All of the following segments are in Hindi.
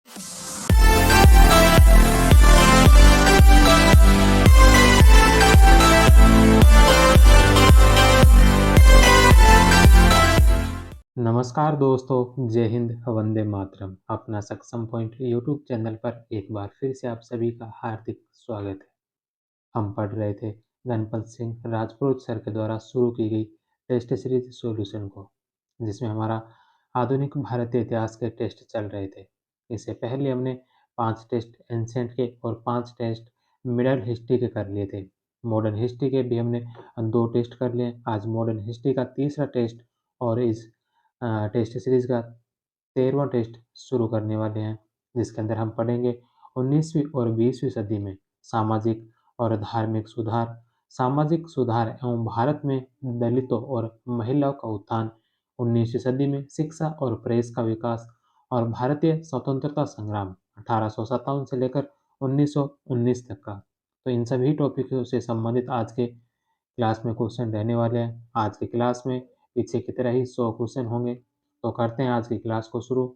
नमस्कार दोस्तों, जय हिंद, वंदे मातरम। अपना सक्षम पॉइंट यूट्यूब चैनल पर एक बार फिर से आप सभी का हार्दिक स्वागत है। हम पढ़ रहे थे गणपत सिंह राजपूत सर के द्वारा शुरू की गई टेस्ट सीरीज सॉल्यूशन को, जिसमें हमारा आधुनिक भारतीय इतिहास के टेस्ट चल रहे थे। इससे पहले हमने 5 टेस्ट एंशिएंट के और 5 टेस्ट मिडल हिस्ट्री के कर लिए थे। मॉडर्न हिस्ट्री के भी हमने 2 टेस्ट कर लिए। आज मॉडर्न हिस्ट्री का तीसरा टेस्ट और इस टेस्ट सीरीज का 13वां टेस्ट शुरू करने वाले हैं, जिसके अंदर हम पढ़ेंगे 19वीं और 20वीं सदी में सामाजिक और धार्मिक सुधार, सामाजिक सुधार एवं भारत में दलितों और महिलाओं का उत्थान, 19वीं सदी में शिक्षा और प्रेस का विकास और भारतीय स्वतंत्रता संग्राम 1857 से लेकर 1919 तक का। तो इन सभी टॉपिकों से संबंधित आज के क्लास में क्वेश्चन रहने वाले हैं। आज की क्लास में पीछे की तरह ही 100 क्वेश्चन होंगे। तो करते हैं आज की क्लास को शुरू।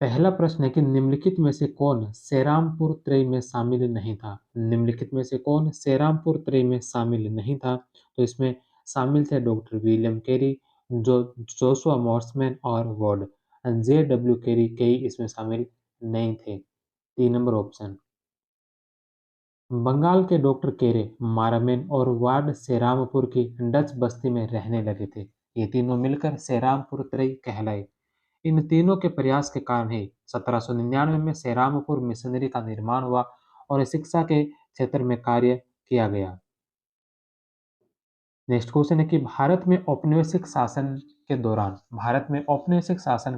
पहला प्रश्न है कि निम्नलिखित में से कौन सेरामपुर त्रयी में शामिल नहीं था। निम्नलिखित में से कौन सेरामपुर त्रयी में शामिल नहीं था। तो इसमें शामिल थे डॉक्टर विलियम कैरी, जो जोशुआ मॉर्समैन और वार्ड JW कैरी, कई इसमें शामिल नहीं थे। 3 नंबर ऑप्शन। बंगाल के डॉक्टर केरे, मारामेन और वार्ड सेरामपुर की डच बस्ती में रहने लगे थे। ये तीनों मिलकर सेरामपुर त्रयी कहलाए। इन तीनों के प्रयास के कारण ही 1799 में सेरामपुर मिशनरी का निर्माण हुआ और शिक्षा के क्षेत्र में कार्य किया गया। नेक्स्ट क्वेश्चन है कि भारत में औपनिवेशिक शासन के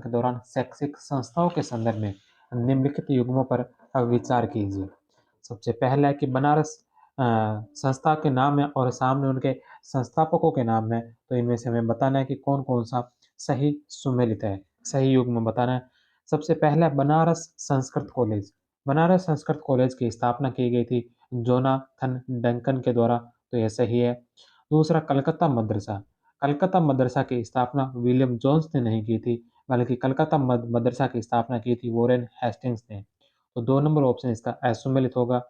दौरान शैक्षिक संस्थाओं के संदर्भ में निम्नलिखित युग्मों पर विचार कीजिए। सबसे पहला है कि बनारस संस्था के नाम है और सामने उनके संस्थापकों के नाम है। तो इनमें से हमें बताना है कि कौन कौन सा सही सुमेलित है, सही युग्म बताना है। सबसे पहला है बनारस संस्कृत कॉलेज। बनारस संस्कृत कॉलेज की स्थापना की गई थी जोनाथन डंकन के द्वारा, तो यह सही है। दूसरा कलकत्ता मदरसा। कलकत्ता मदरसा की स्थापना विलियम जोन्स ने नहीं की थी, बल्कि कलकत्ता मदरसा की स्थापना की थी वॉरेन हेस्टिंग्स ने। तो 2 नंबर ऑप्शन इसका असुमेलित होगा।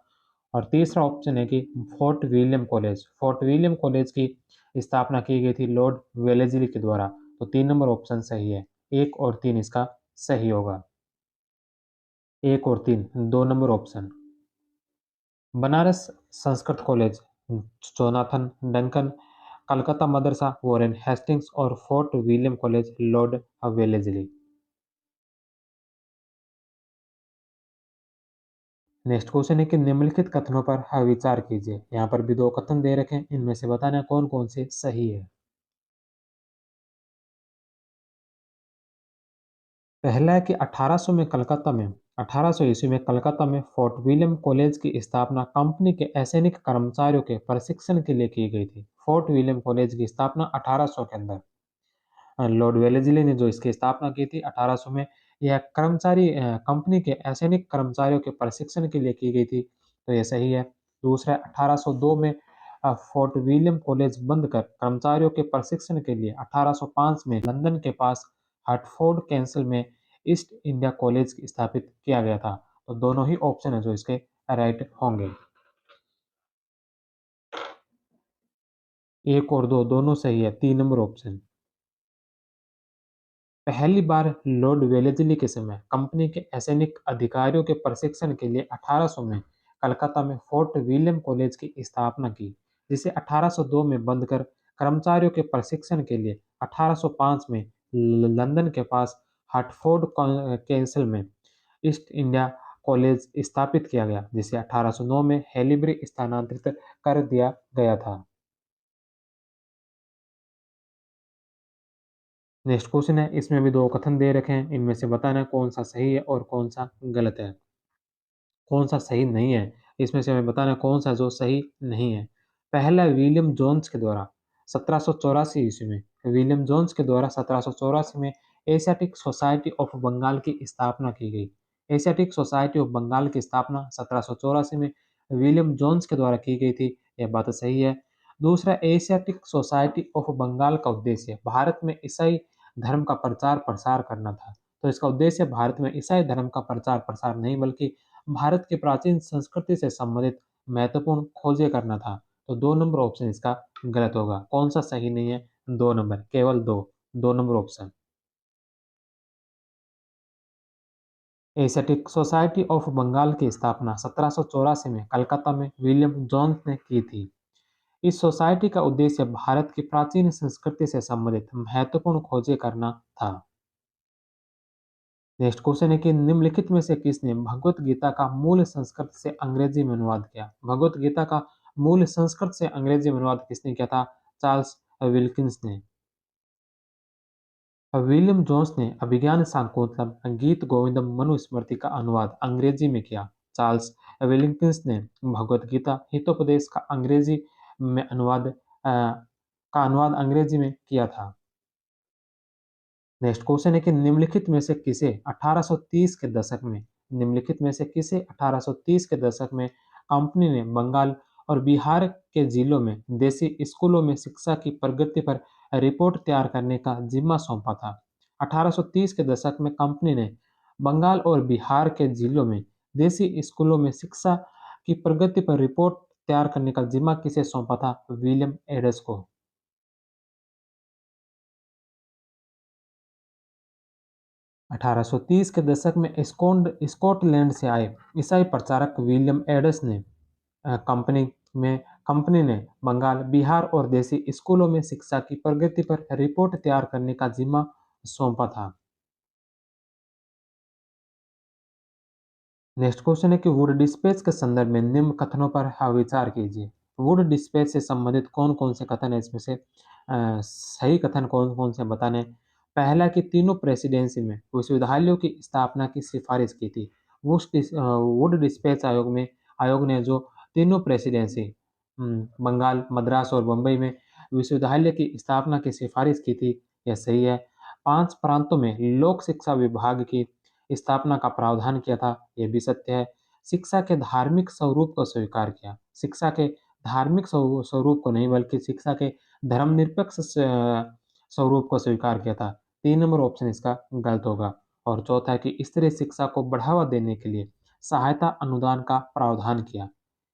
और तीसरा ऑप्शन है कि fort William college. Fort William college की स्थापना की गई थी लॉर्ड वेलेस्ली के द्वारा। तो 3 नंबर ऑप्शन सही है। 1 और 3 इसका सही होगा। 1 और 3 2 number option. Banaras Sanskrit College Jonathan Duncan, Calcutta मदरसा वॉरेन हेस्टिंग्स और Fort William College Lord Wellesley. Next question है कि निम्नलिखित कथनों पर विचार कीजिए। यहाँ पर भी 2 कथन दे रखे हैं, इनमें से बताना कौन कौन से सही है। पहला है कि 1800 ईस्वी में कलकत्ता में फोर्ट विलियम कॉलेज की स्थापना कंपनी के असैनिक कर्मचारियों के प्रशिक्षण के लिए की गई थी। फोर्ट विलियम कॉलेज की स्थापना 1800 के अंदर लॉर्ड वेलेस्ली ने जो इसकी स्थापना की थी 1800 में, यह कंपनी के असैनिक कर्मचारियों के प्रशिक्षण के लिए की गई थी। तो यह सही है। दूसरा 1802 में फोर्ट विलियम कॉलेज बंद कर कर्मचारियों के प्रशिक्षण के लिए 1805 में लंदन के पास हटफोर्ड कैसल में ईस्ट इंडिया कॉलेज स्थापित किया गया था। तो दोनों ही ऑप्शन है जो इसके राइट होंगे। 1 और 2 दोनों सही है। 3 नंबर ऑप्शन। पहली बार लॉर्ड वेलेस्ली के समय कंपनी के असैनिक अधिकारियों के प्रशिक्षण के लिए 1800 में कलकत्ता में फोर्ट विलियम कॉलेज की स्थापना की, जिसे 1802 में बंद कर कर्मचारियों के प्रशिक्षण के लिए 1805 में लंदन के पास हटफोर्ड कैसल में ईस्ट इंडिया कॉलेज स्थापित किया गया, जिसे 1809 में हेलीबरी स्थानांतरित कर दिया गया था। नेक्स्ट क्वेश्चन है, इसमें भी 2 कथन दे रखे हैं, इनमें से बताना है कौन सा सही है और कौन सा गलत है, कौन सा सही नहीं है। इसमें से हमें बताना है कौन सा जो सही नहीं है। पहला विलियम जोन्स के द्वारा 1784 ईस्वी में, विलियम जोन्स के द्वारा 1784 में एशियाटिक सोसाइटी ऑफ बंगाल की स्थापना की गई। एशियाटिक सोसाइटी ऑफ बंगाल की स्थापना 1784 में विलियम जोन्स के द्वारा की गई थी, यह बात सही है। दूसरा, एशियाटिक सोसाइटी ऑफ बंगाल का उद्देश्य भारत में ईसाई धर्म का प्रचार-प्रसार करना था। तो इसका उद्देश्य भारत में ईसाई धर्म का प्रचार-प्रसार नहीं बल्कि भारत की प्राचीन संस्कृति से संबंधित महत्वपूर्ण खोजें करना था। तो 2 नंबर ऑप्शन इसका गलत होगा। कौन-सा सही नहीं है? 2 नंबर, केवल 2 number option. Asiatic society of Bengal की स्थापना 1784 में कलकत्ता में विलियम जोन्स ने की थी। इस सोसाइटी का उद्देश्य भारत की प्राचीन संस्कृति से संबंधित महत्वपूर्ण खोजें करना था। नेक्स्ट क्वेश्चन है कि निम्नलिखित में से किसने भगवत गीता का मूल संस्कृत से अंग्रेजी में अनुवाद किया? भगवत गीता का मूल संस्कृत से अंग्रेजी में अनुवाद किसने किया था? चार्ल्स विल्किंस ने। विलियम जोन्स ने अभिज्ञान शाकुंतलम गीत गोविंदम मनुस्मृति का अनुवाद अंग्रेजी में किया। चार्ल्स विल्किंस ने भगवत गीता हितोपदेश का अंग्रेजी में अनुवाद अंग्रेजी में किया था। नेक्स्ट क्वेश्चन है कि निम्नलिखित में से किसे 1830 के दशक में कंपनी ने बंगाल और बिहार के जिलों में देसी स्कूलों में शिक्षा की प्रगति पर रिपोर्ट तैयार करने का जिम्मा सौंपा था? 1830 के दशक में कंपनी ने बंगाल और बिहार के जिलों में देसी स्कूलों में शिक्षा की प्रगति पर रिपोर्ट तैयार करने का जिम्मा किसे सौंपा था? विलियम एडस को। 1830 के दशक में स्कॉटलैंड से आए ईसाई प्रचारक विलियम एडस ने कंपनी में कंपनी ने बंगाल, बिहार और देसी स्कूलों में शिक्षा की प्रगति पर रिपोर्ट तैयार करने का जिम्मा सौंपा था। नेक्स्ट क्वेश्चन है कि वुड डिस्पैच के संदर्भ में निम्न कथनों पर विचार कीजिए। वुड डिस्पैच से संबंधित कौन कौन से कथन है इसमें से सही कथन कौन कौन से बताने? पहला कि तीनों प्रेसिडेंसी में विश्वविद्यालयों की स्थापना की सिफारिश की थी। वुड डिस्पैच आयोग ने जो तीनों प्रेसिडेंसी बंगाल, मद्रास और बम्बई में विश्वविद्यालय की स्थापना की सिफारिश की थी, यह सही है। 5 प्रांतों में लोक शिक्षा विभाग की स्थापना का प्रावधान किया था, यह भी सत्य है। शिक्षा के धार्मिक स्वरूप को स्वीकार किया। शिक्षा के धार्मिक स्वरूप को नहीं बल्कि शिक्षा के धर्मनिरपेक्ष स्वरूप को स्वीकार किया था। 3 नंबर ऑप्शन इसका गलत होगा। और चौथा है कि स्त्री शिक्षा को बढ़ावा देने के लिए सहायता अनुदान का प्रावधान किया।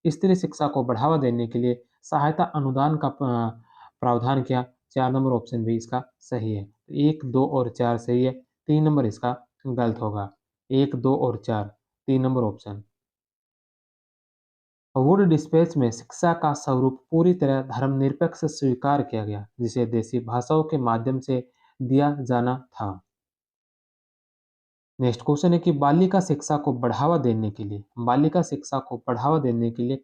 स्त्री शिक्षा को बढ़ावा देने के लिए सहायता अनुदान का प्रावधान किया। 4 नंबर ऑप्शन भी इसका सही है। 1, 2 और 4 सही है। 3 नंबर इसका गलत होगा। 1, 2 और 4 3 नंबर ऑप्शन। वुड डिस्पैच में शिक्षा का स्वरूप पूरी तरह धर्मनिरपेक्ष स्वीकार किया गया, जिसे देसी भाषाओं के माध्यम से दिया जाना था। नेक्स्ट क्वेश्चन है कि बालिका शिक्षा को बढ़ावा देने के लिए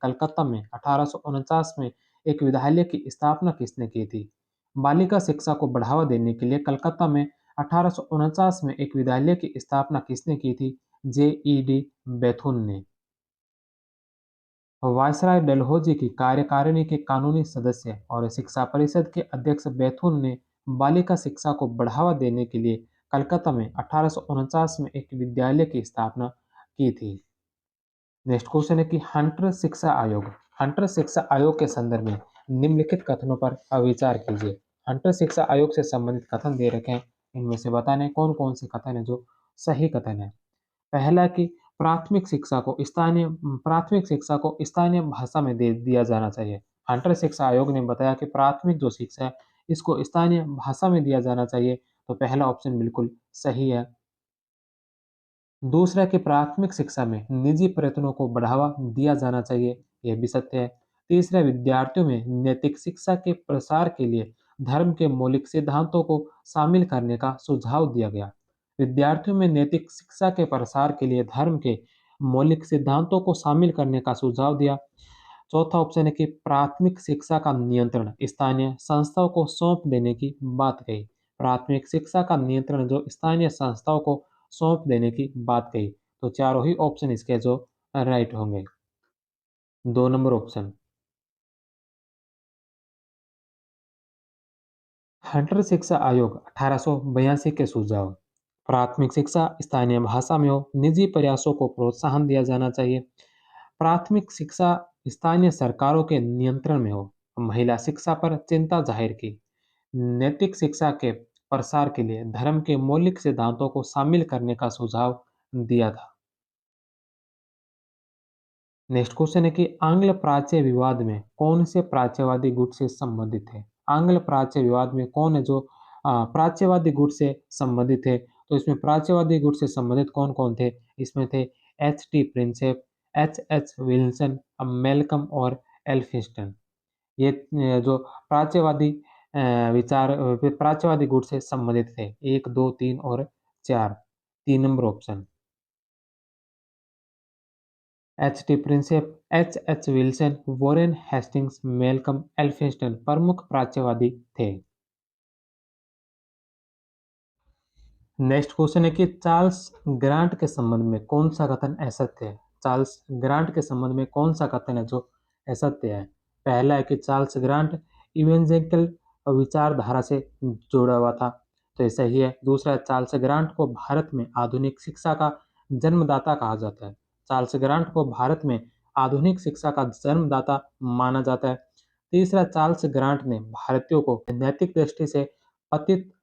कलकत्ता में 1849 में एक विद्यालय की स्थापना किसने की थी? बालिका शिक्षा को बढ़ावा देने के लिए कलकत्ता में 1849 में एक विद्यालय की स्थापना किसने की थी? जे.ई.डी. बेथुन ने। वायसराय डलहौजी की कार्यकारिणी के कानूनी सदस्य और शिक्षा परिषद के अध्यक्ष बेथुन ने बालिका शिक्षा को बढ़ावा देने के लिए कलकत्ता में 1849 में एक विद्यालय की स्थापना की थी। नेक्स्ट क्वेश्चन है कि हंटर शिक्षा आयोग के संदर्भ में निम्नलिखित कथनों पर विचार कीजिए। हंटर शिक्षा आयोग से संबंधित कथन दे रखे हैं, इनमें से बताने कौन कौन से कथन है जो सही कथन है। पहला कि प्राथमिक शिक्षा को स्थानीय भाषा में दे दिया जाना चाहिए। हंटर शिक्षा आयोग ने बताया कि प्राथमिक जो शिक्षा है इसको स्थानीय भाषा में दिया जाना चाहिए, तो पहला ऑप्शन बिल्कुल सही है। दूसरा कि प्राथमिक शिक्षा में निजी प्रयत्नों को बढ़ावा दिया जाना चाहिए, यह भी सत्य है। तीसरा, विद्यार्थियों में नैतिक शिक्षा के प्रसार के लिए धर्म के मौलिक सिद्धांतों को शामिल करने का सुझाव दिया गया। विद्यार्थियों में नैतिक शिक्षा के प्रसार के लिए धर्म के मौलिक सिद्धांतों को शामिल करने का सुझाव दिया। चौथा ऑप्शन है कि प्राथमिक शिक्षा का नियंत्रण स्थानीय संस्थाओं को सौंप देने की बात कही। प्राथमिक शिक्षा का नियंत्रण जो स्थानीय संस्थाओं को सौंप देने की बात कही। तो चारों ही ऑप्शन इसके जो राइट होंगे। 2 नंबर ऑप्शन। हंटर शिक्षा आयोग 1882 के सुझाव। प्राथमिक शिक्षा स्थानीय भाषा में हो, निजी प्रयासों को प्रोत्साहन दिया जाना चाहिए। प्राथमिक शिक्षा स्थानीय सरकारों के नियंत्रण में हो, महिला शिक्षा पर चिंता जाहिर की। नैतिक शिक्षा के प्रसार के लिए धर्म के मौलिक सिद्धांतों को शामिल करने का सुझाव दिया था। नेक्स्ट क्वेश्चन है कि आंग्ल प्राच्य विवाद में कौन से प्राच्यवादी गुट से संबंधित है? आंग्ल प्राच्य विवाद में कौन है जो प्राच्यवादी गुट से संबंधित है? तो इसमें प्राच्यवादी गुट से संबंधित कौन-कौन थे? इसमें थे H T Prinsep, H H Wilson, Malcolm और एल्फिंस्टन। ये जो प्राच्यवादी प्राच्यवादी गुट से संबंधित थे 1, 2, 3 और 4। 3 number option. H T Prinsep, H H Wilson, Warren Hastings, Malcolm Elphinstone प्रमुख प्राच्यवादी थे। नेक्स्ट क्वेश्चन है कि चार्ल्स ग्रांट के संबंध में कौन सा कथन असत्य है? चार्ल्स ग्रांट के संबंध में कौन सा कथन है जो असत्य है? पहला है कि चार्ल्स ग्रांट इवेंजेलिकल विचारधारा से जुड़ा हुआ था, तो ये सही है। दूसरा, चार्ल्स ग्रांट को भारत में आधुनिक शिक्षा का जन्मदाता कहा जाता है। चार्ल्स ग्रांट को भारत में आधुनिक शिक्षा का जन्मदाता माना जाता है। तीसरा, चार्ल्स ग्रांट ने भारतीयों को नैतिक दृष्टि से पतित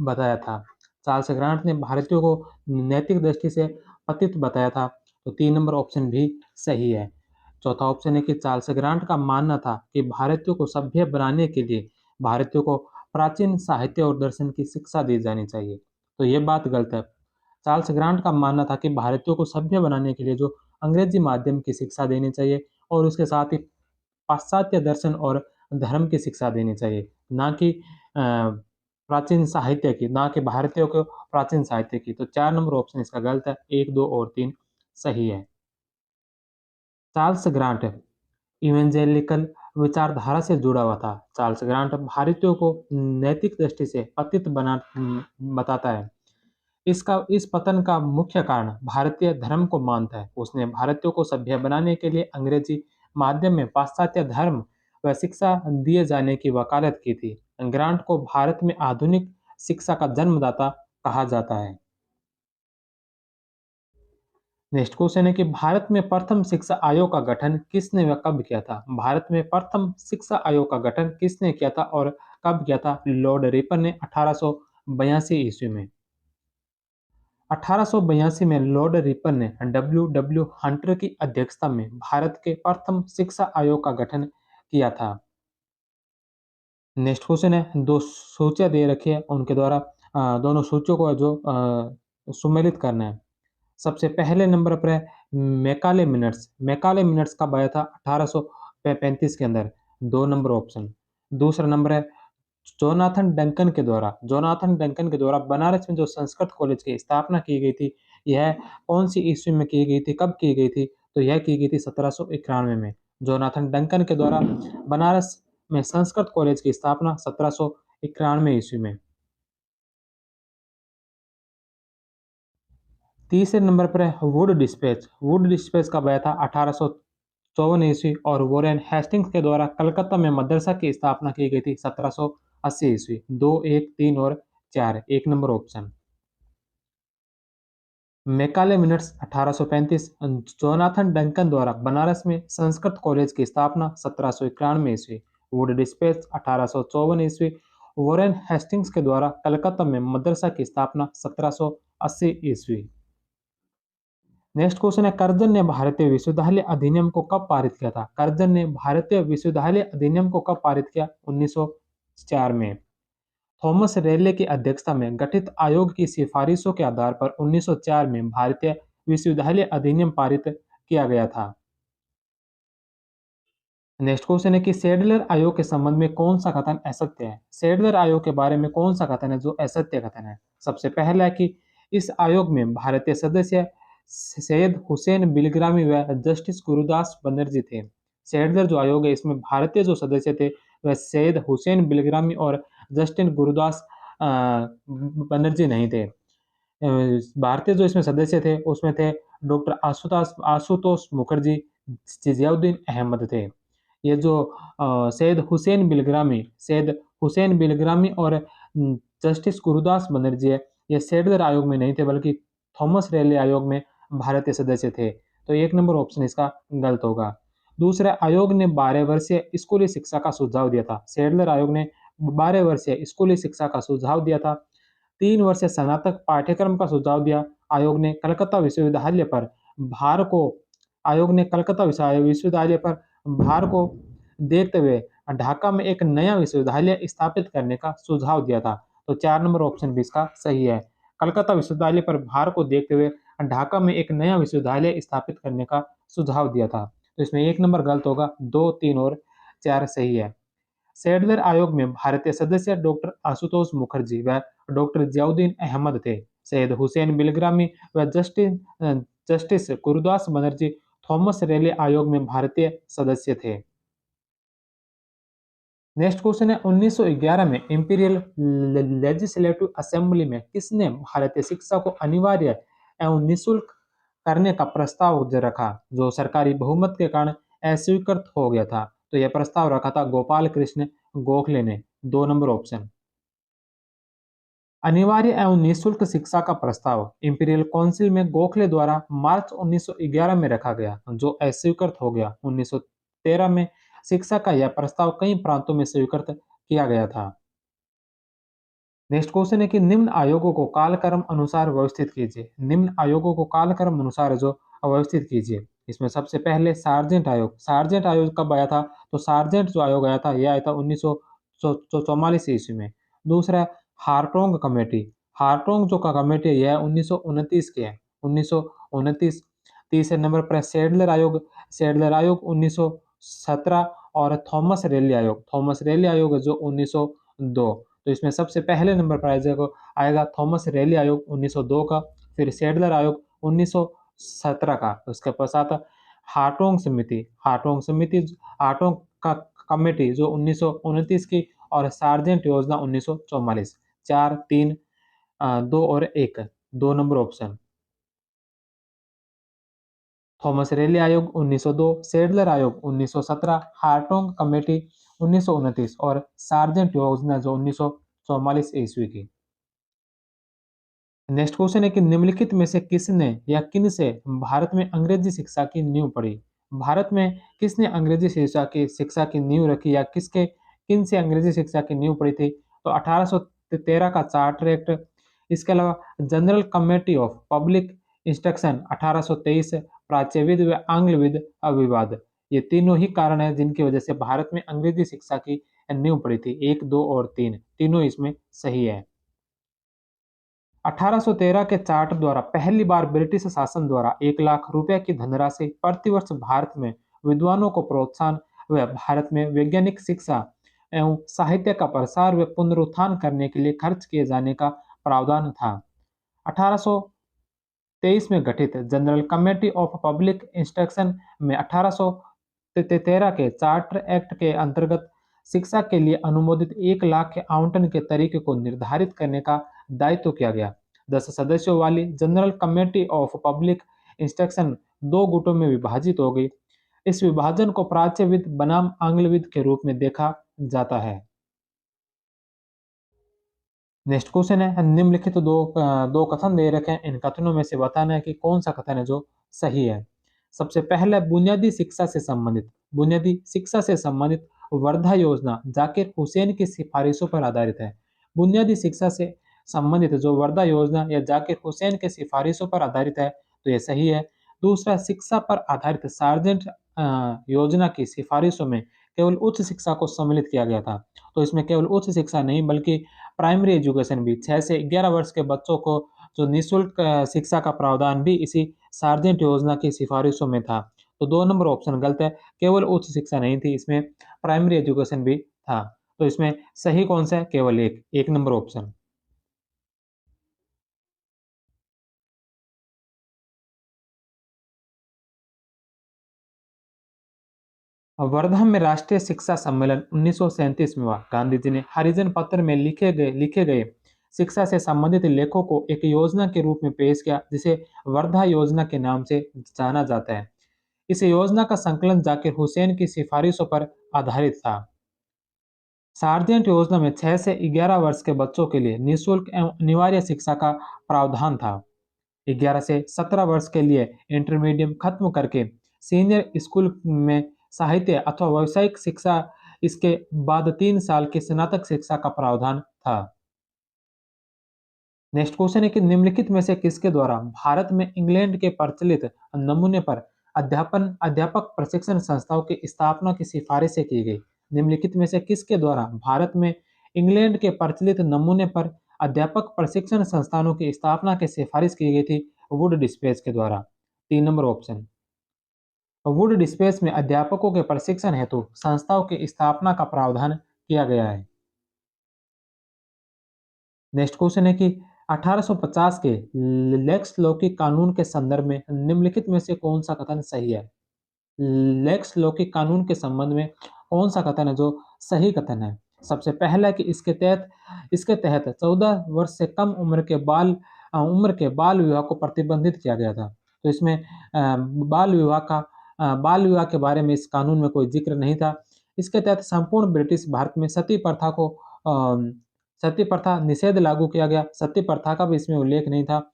बताया था। चार्ल्स ग्रांट ने भारतीयों को नैतिक दृष्टि से पतित बताया था, तो 3 नंबर ऑप्शन भी सही है। चौथा ऑप्शन है कि चार्ल्स ग्रांट का मानना था कि भारतीयों को सभ्य बनाने के लिए भारतीयों को प्राचीन साहित्य और दर्शन की शिक्षा दी जानी चाहिए, तो ये बात गलत है। चार्ल्स ग्रांट का मानना था कि भारतीयों को सभ्य बनाने के लिए जो अंग्रेजी माध्यम की शिक्षा देनी चाहिए और उसके साथ ही पाश्चात्य दर्शन और धर्म की शिक्षा देनी चाहिए, ना कि प्राचीन साहित्य की, ना कि भारतीयों को प्राचीन साहित्य की। तो 4 नंबर ऑप्शन इसका गलत है, 1, 2 और 3 सही है। चार्ल्स ग्रांट इवेंजेलिकल विचारधारा से जुड़ा हुआ था। चार्ल्स ग्रांट भारतीयों को नैतिक दृष्टि से पतित बताता है। इस पतन का मुख्य कारण भारतीय धर्म को मानता है। उसने भारतीयों को सभ्य बनाने के लिए अंग्रेजी माध्यम में पाश्चात्य धर्म व शिक्षा दिए जाने की वकालत की थी। ग्रांट को भारत में आधुनिक शिक्षा का जन्मदाता कहा जाता है। नेक्स्ट क्वेश्चन है कि भारत में प्रथम शिक्षा आयोग का गठन किसने व कब किया था? भारत में प्रथम शिक्षा आयोग का गठन किसने किया था और कब किया था? लॉर्ड रिपन ने 1882 ईस्वी में। 1882 में लॉर्ड रिपन ने डब्ल्यू डब्ल्यू हंटर की अध्यक्षता में भारत के प्रथम शिक्षा आयोग का गठन किया था। नेक्स्ट क्वेश्चन है, दो सूचियां दे रखी है, उनके द्वारा दोनों सूचियों को जो सुमेलित करना है। सबसे पहले नंबर पर है मैकाले मिनट्स। मैकाले मिनट्स कब आया था? 1835 के अंदर, 2 नंबर ऑप्शन। दूसरा नंबर है जोनाथन डंकन के द्वारा बनारस में जो संस्कृत कॉलेज की स्थापना की गई थी, यह कौन सी ईस्वी में की गई थी, कब की गई थी? तो यह की गई थी 1791 में। जोनाथन डंकन के द्वारा बनारस में संस्कृत कॉलेज की स्थापना 1791 ईस्वी में। तीसरे नंबर पर है वुड डिस्पैच। वुड डिस्पैच कब आया था? 1854 ईस्वी। और वॉरेन हेस्टिंग्स के द्वारा कलकत्ता में मदरसा की स्थापना की गई थी 1780 ईस्वी। 2, 1, 3 और 4, 1 number option. Macaulay minutes 1835, Jonathan Duncan द्वारा बनारस में संस्कृत कॉलेज की स्थापना 1791 ईस्वी। वुड डिस्पैच 1854 ईस्वी। वॉरेन हेस्टिंग्स के द्वारा कलकत्ता में मदरसा की स्थापना 1780 ईस्वी। नेक्स्ट क्वेश्चन है, कर्जन ने भारतीय विश्वविद्यालय अधिनियम को कब पारित किया था? कर्जन ने भारतीय विश्वविद्यालय अधिनियम को कब पारित किया? 1904 में। थॉमस रेले की अध्यक्षता में गठित आयोग की सिफारिशों के आधार पर 1904 में भारतीय विश्वविद्यालय अधिनियम पारित किया गया था। नेक्स्ट क्वेश्चन है कि सेडलर आयोग के संबंध में कौन सा कथन असत्य है? सेडलर आयोग के बारे में कौन सा कथन है जो असत्य कथन है? सबसे पहला है कि इस आयोग में भारतीय सदस्य सैयद हुसैन बिलग्रामी व जस्टिस गुरुदास बनर्जी थे। सेडलर जो आयोग है, इसमें भारतीय जो सदस्य थे वह सैयद हुसैन बिलग्रामी और जस्टिन गुरुदास बनर्जी नहीं थे। भारतीय जो इसमें सदस्य थे उसमें थे डॉक्टर आशुतोष आशुतोष मुखर्जी, जियाउद्दीन अहमद थे। ये जो सैयद हुसैन बिलग्रामी और जस्टिस गुरुदास बनर्जी है, ये सेडलर आयोग में नहीं थे बल्कि थॉमस रेले आयोग में भारतीय सदस्य थे। तो 1 नंबर ऑप्शन इसका गलत होगा। दूसरा, आयोग ने 12 वर्षीय स्कूली शिक्षा का सुझाव दिया था। सेडलर आयोग ने 12 वर्षीय स्कूली शिक्षा का सुझाव दिया था। 3 वर्षीय स्नातक पाठ्यक्रम का सुझाव दिया। आयोग ने कलकत्ता विश्वविद्यालय पर भार को आयोग ने कलकत्ता विश्वविद्यालय पर भार को देखते हुए ढाका में एक नया विश्वविद्यालय स्थापित करने का सुझाव दिया था। तो 4 नंबर ऑप्शन भी इसका सही है। कलकत्ता विश्वविद्यालय पर भार को देखते हुए ढाका में एक नया विश्वविद्यालय स्थापित करने का सुझाव दिया था। तो इसमें 1 नंबर गलत होगा, 2, 3 और 4 सही है। सैडलर आयोग में भारतीय सदस्य डॉक्टर आशुतोष मुखर्जी व डॉक्टर जियाउद्दीन अहमद थे। सैयद हुसैन बिलग्रामी व जस्टिस गुरुदास बनर्जी थॉमस रेले आयोग में भारतीय सदस्य थे। नेक्स्ट क्वेश्चन है 1911 में इंपीरियल लेजिस्लेटिव असेंबली में किसने भारतीय शिक्षा को अनिवार्य एवं निःशुल्क करने का प्रस्ताव रखा, जो सरकारी बहुमत के कारण अस्वीकृत हो गया था। तो यह प्रस्ताव रखा था गोपाल कृष्ण गोखले ने। 2 नंबर ऑप्शन। अनिवार्य एवं निःशुल्क शिक्षा का प्रस्ताव इंपीरियल काउंसिल में गोखले द्वारा मार्च 1911 में रखा गया, जो अस्वीकृत हो गया। 1913 में शिक्षा का यह प्रस्ताव कई प्रांतों में स्वीकृत किया गया था। नेक्स्ट क्वेश्चन है कि निम्न आयोगों को कालक्रम अनुसार व्यवस्थित कीजिए। निम्न आयोगों को कालक्रम अनुसार जो व्यवस्थित कीजिए। इसमें सबसे पहले सार्जेंट आयोग। सार्जेंट आयोग कब आया था? तो सार्जेंट जो आयोग आया था यह आया था 1944 ईस्वी में। दूसरा हार्टोंग कमेटी। हार्टोंग जो का कमेटी है यह 1929 की है, 1929। तीसरे नंबर पर सैडलर आयोग। सैडलर आयोग 1917 और थॉमस रेले आयोग। थॉमस रेले आयोग जो 1902। तो इसमें सबसे पहले नंबर पर आएगा थॉमस रेले आयोग 1902 का, फिर सैडलर आयोग 1917 का, उसके पश्चात हार्टोंग समिति। हार्टोंग का कमेटी जो 1929 की, और सार्जेंट योजना 1944। 4, 3, 2 और 1। 2 नंबर ऑप्शन। थॉमस रेले आयोग 1902, सैडलर आयोग 1917, हार्टोंग कमेटी 1929 और सार्जेंट योजना जो 1944 ईस्वी की। नेक्स्ट क्वेश्चन है कि निम्नलिखित में से किसने या किन से भारत में अंग्रेजी शिक्षा की नींव पड़ी? भारत में किसने अंग्रेजी शिक्षा की नींव रखी, या किन से अंग्रेजी शिक्षा की नींव पड़ी थी? तो 1813 का चार्टर एक्ट, इसके अलावा general committee of public instruction 1823, प्राच्यविद व आंग्लविद अविवाद। ये तीनों ही कारण है जिनकी वजह से भारत में अंग्रेजी शिक्षा की नींव पड़ी थी। 1, 2 और 3 तीनों इसमें सही है। 1813 के चार्टर द्वारा पहली बार ब्रिटिश शासन द्वारा 1 लाख रुपए की धनराशि प्रतिवर्ष भारत में विद्वानों को प्रोत्साहन व भारत में वैज्ञानिक शिक्षा एवं साहित्य का प्रसार व पुनरुत्थान करने के लिए खर्च किए जाने का प्रावधान था। 1823 में गठित general committee of public instruction में 1813 के चार्टर एक्ट के अंतर्गत शिक्षा के लिए अनुमोदित 1 लाख के आवंटन के तरीके को निर्धारित करने का दायित्व किया गया। 10 सदस्यों वाली general committee of public instruction 2 गुटों में विभाजित हो गई। इस विभाजन को प्राच्यविद बनाम आंग्लविद के रूप में देखा जाता है। नेक्स्ट क्वेश्चन है निम्नलिखित दो कथन दे रखे हैं, इन कथनों में से बताना है कि कौन सा कथन है जो सही है। सबसे पहला बुनियादी शिक्षा से संबंधित। बुनियादी शिक्षा से संबंधित वर्धा योजना जाकिर हुसैन की सिफारिशों पर आधारित है। बुनियादी शिक्षा से संबंधित जो वर्धा योजना या जाकिर हुसैन के सिफारिशों पर आधारित है, तो यह सही है। दूसरा शिक्षा पर आधारित सार्जेंट योजना की सिफारिशों में केवल उच्च शिक्षा को सम्मिलित किया गया था। तो इसमें केवल उच्च शिक्षा नहीं बल्कि प्राइमरी एजुकेशन भी 6 से 11 वर्ष के बच्चों को जो निःशुल्क शिक्षा का प्रावधान भी इसी सार्जेंट योजना की सिफारिशों में था। तो 2 नंबर ऑप्शन गलत है, केवल उच्च शिक्षा नहीं थी, इसमें प्राइमरी एजुकेशन भी था। तो इसमें सही कौन सा है? केवल 1 नंबर ऑप्शन। वर्धा में राष्ट्रीय शिक्षा सम्मेलन 1937 में हुआ। गांधी जी ने हरिजन पत्र में लिखे गए शिक्षा से संबंधित लेखों को एक योजना के रूप में पेश किया, जिसे वर्धा योजना के नाम से जाना जाता है। इस योजना का संकलन जाकिर हुसैन की सिफारिशों पर आधारित था। सार्जेंट योजना में 6 से 11 वर्ष के बच्चों के लिए निःशुल्क एवं अनिवार्य शिक्षा का प्रावधान था। 11 से 17 वर्ष के लिए इंटरमीडिएट खत्म करके सीनियर स्कूल में साहित्य अथवा व्यावसायिक शिक्षा इसके बाद 3 साल की स्नातक शिक्षा का प्रावधान था। नेक्स्ट क्वेश्चन है कि निम्नलिखित में से किसके द्वारा भारत में इंग्लैंड के प्रचलित नमूने पर अध्यापक प्रशिक्षण संस्थाओं की स्थापना की सिफारिशें की गई? निम्नलिखित में से किसके द्वारा भारत में इंग्लैंड के प्रचलित नमूने पर अध्यापक प्रशिक्षण संस्थानों की स्थापना की सिफारिश की गई थी? वुड डिस्पेच के द्वारा। 3 नंबर ऑप्शन। वुड डिस्पेच में अध्यापकों के प्रशिक्षण हेतु संस्थाओं की स्थापना का प्रावधान किया गया है। नेक्स्ट क्वेश्चन है कि 1850 के लेक्स लौकिक कानून के संदर्भ में निम्नलिखित में से कौन सा कथन सही है? लेक्स लौकिक कानून के संबंध में कौन सा कथन है जो सही कथन है? सबसे पहला कि इसके तहत 14 वर्ष से कम उम्र के बाल विवाह को प्रतिबंधित किया गया था। तो इसमें बाल विवाह के बारे में इस कानून में कोई जिक्र नहीं था। इसके तहत संपूर्ण ब्रिटिश भारत में सती प्रथा निषेध लागू किया गया। सती प्रथा का भी इसमें उल्लेख नहीं था।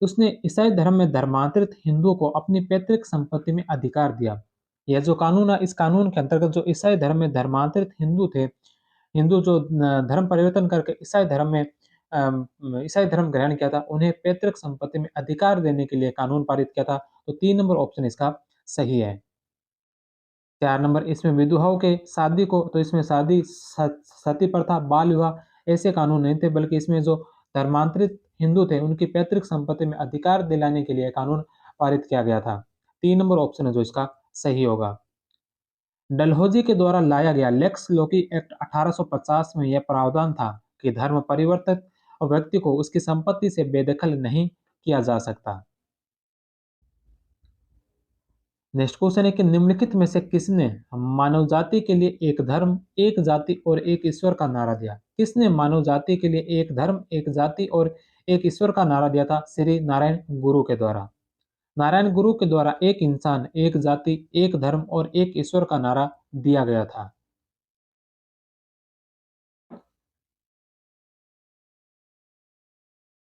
उसने ईसाई धर्म में धर्मांतरित हिंदुओं को अपनी पैतृक संपत्ति में अधिकार दिया। यह जो कानून है, इस कानून के अंतर्गत जो ईसाई धर्म में धर्मांतरित हिंदू थे, हिंदू जो धर्म परिवर्तन करके ईसाई धर्म ग्रहण किया था, उन्हें पैतृक संपत्ति में अधिकार देने के लिए कानून पारित किया था। तो 3 नंबर ऑप्शन इसका सही है। 4 नंबर, इसमें विधवाओं के शादी को, तो इसमें सती प्रथा, बाल विवाह ऐसे कानून नहीं थे, बल्कि इसमें जो धर्मांतरित हिंदू थे उनकी पैतृक संपत्ति में अधिकार दिलाने के लिए कानून पारित किया गया था। 3 नंबर ऑप्शन है जो इसका सही होगा। डलहौजी के द्वारा लाया गया लेक्स लॉकी एक्ट 1850 में यह प्रावधान था कि धर्म परिवर्तित व्यक्ति को उसकी संपत्ति से बेदखल नहीं किया जा सकता। नेक्स्ट क्वेश्चन है कि निम्नलिखित में से किसने मानव जाति के लिए एक धर्म, एक जाति और एक ईश्वर का नारा दिया? किसने मानव जाति के लिए एक धर्म, एक जाति और एक ईश्वर का नारा दिया था? श्री नारायण गुरु के द्वारा। नारायण गुरु के द्वारा एक इंसान, एक जाति, एक धर्म और एक ईश्वर का नारा दिया गया था।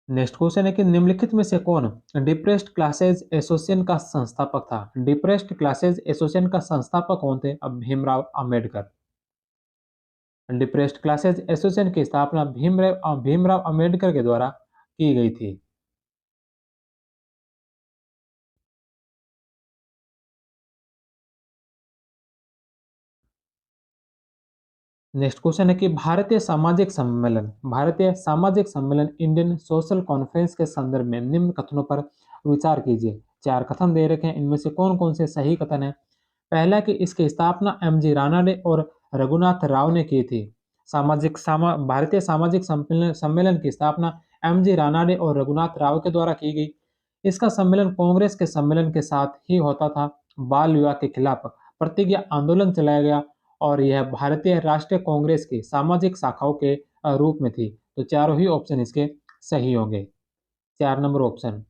नेक्स्ट क्वेश्चन है कि निम्नलिखित में से कौन डिप्रेस्ड क्लासेज एसोसिएशन का संस्थापक था? डिप्रेस्ड क्लासेज एसोसिएशन का संस्थापक कौन थे? अब Bhimrao Ambedkar. Depressed classes association की स्थापना भीमराव अंबेडकर के द्वारा की गई थी। नेक्स्ट क्वेश्चन है कि भारतीय सामाजिक सम्मेलन इंडियन सोशल कॉन्फ्रेंस के संदर्भ में निम्न कथनों पर विचार कीजिए। 4 कथन दे रखे हैं, इनमें से कौन कौन से सही कथन है? पहला कि इसकी स्थापना एम.जी. रानाडे और रघुनाथ राव ने की थी। भारतीय सामाजिक सम्मेलन की स्थापना एम.जी. रानाडे और रघुनाथ राव के द्वारा की गई। इसका सम्मेलन कांग्रेस के सम्मेलन के साथ ही होता था। बाल विवाह के खिलाफ प्रतिज्ञा आंदोलन चलाया गया और यह भारतीय राष्ट्रीय कांग्रेस की सामाजिक शाखाओं के रूप में थी। तो चारों ही ऑप्शन इसके सही होंगे। 4 number option.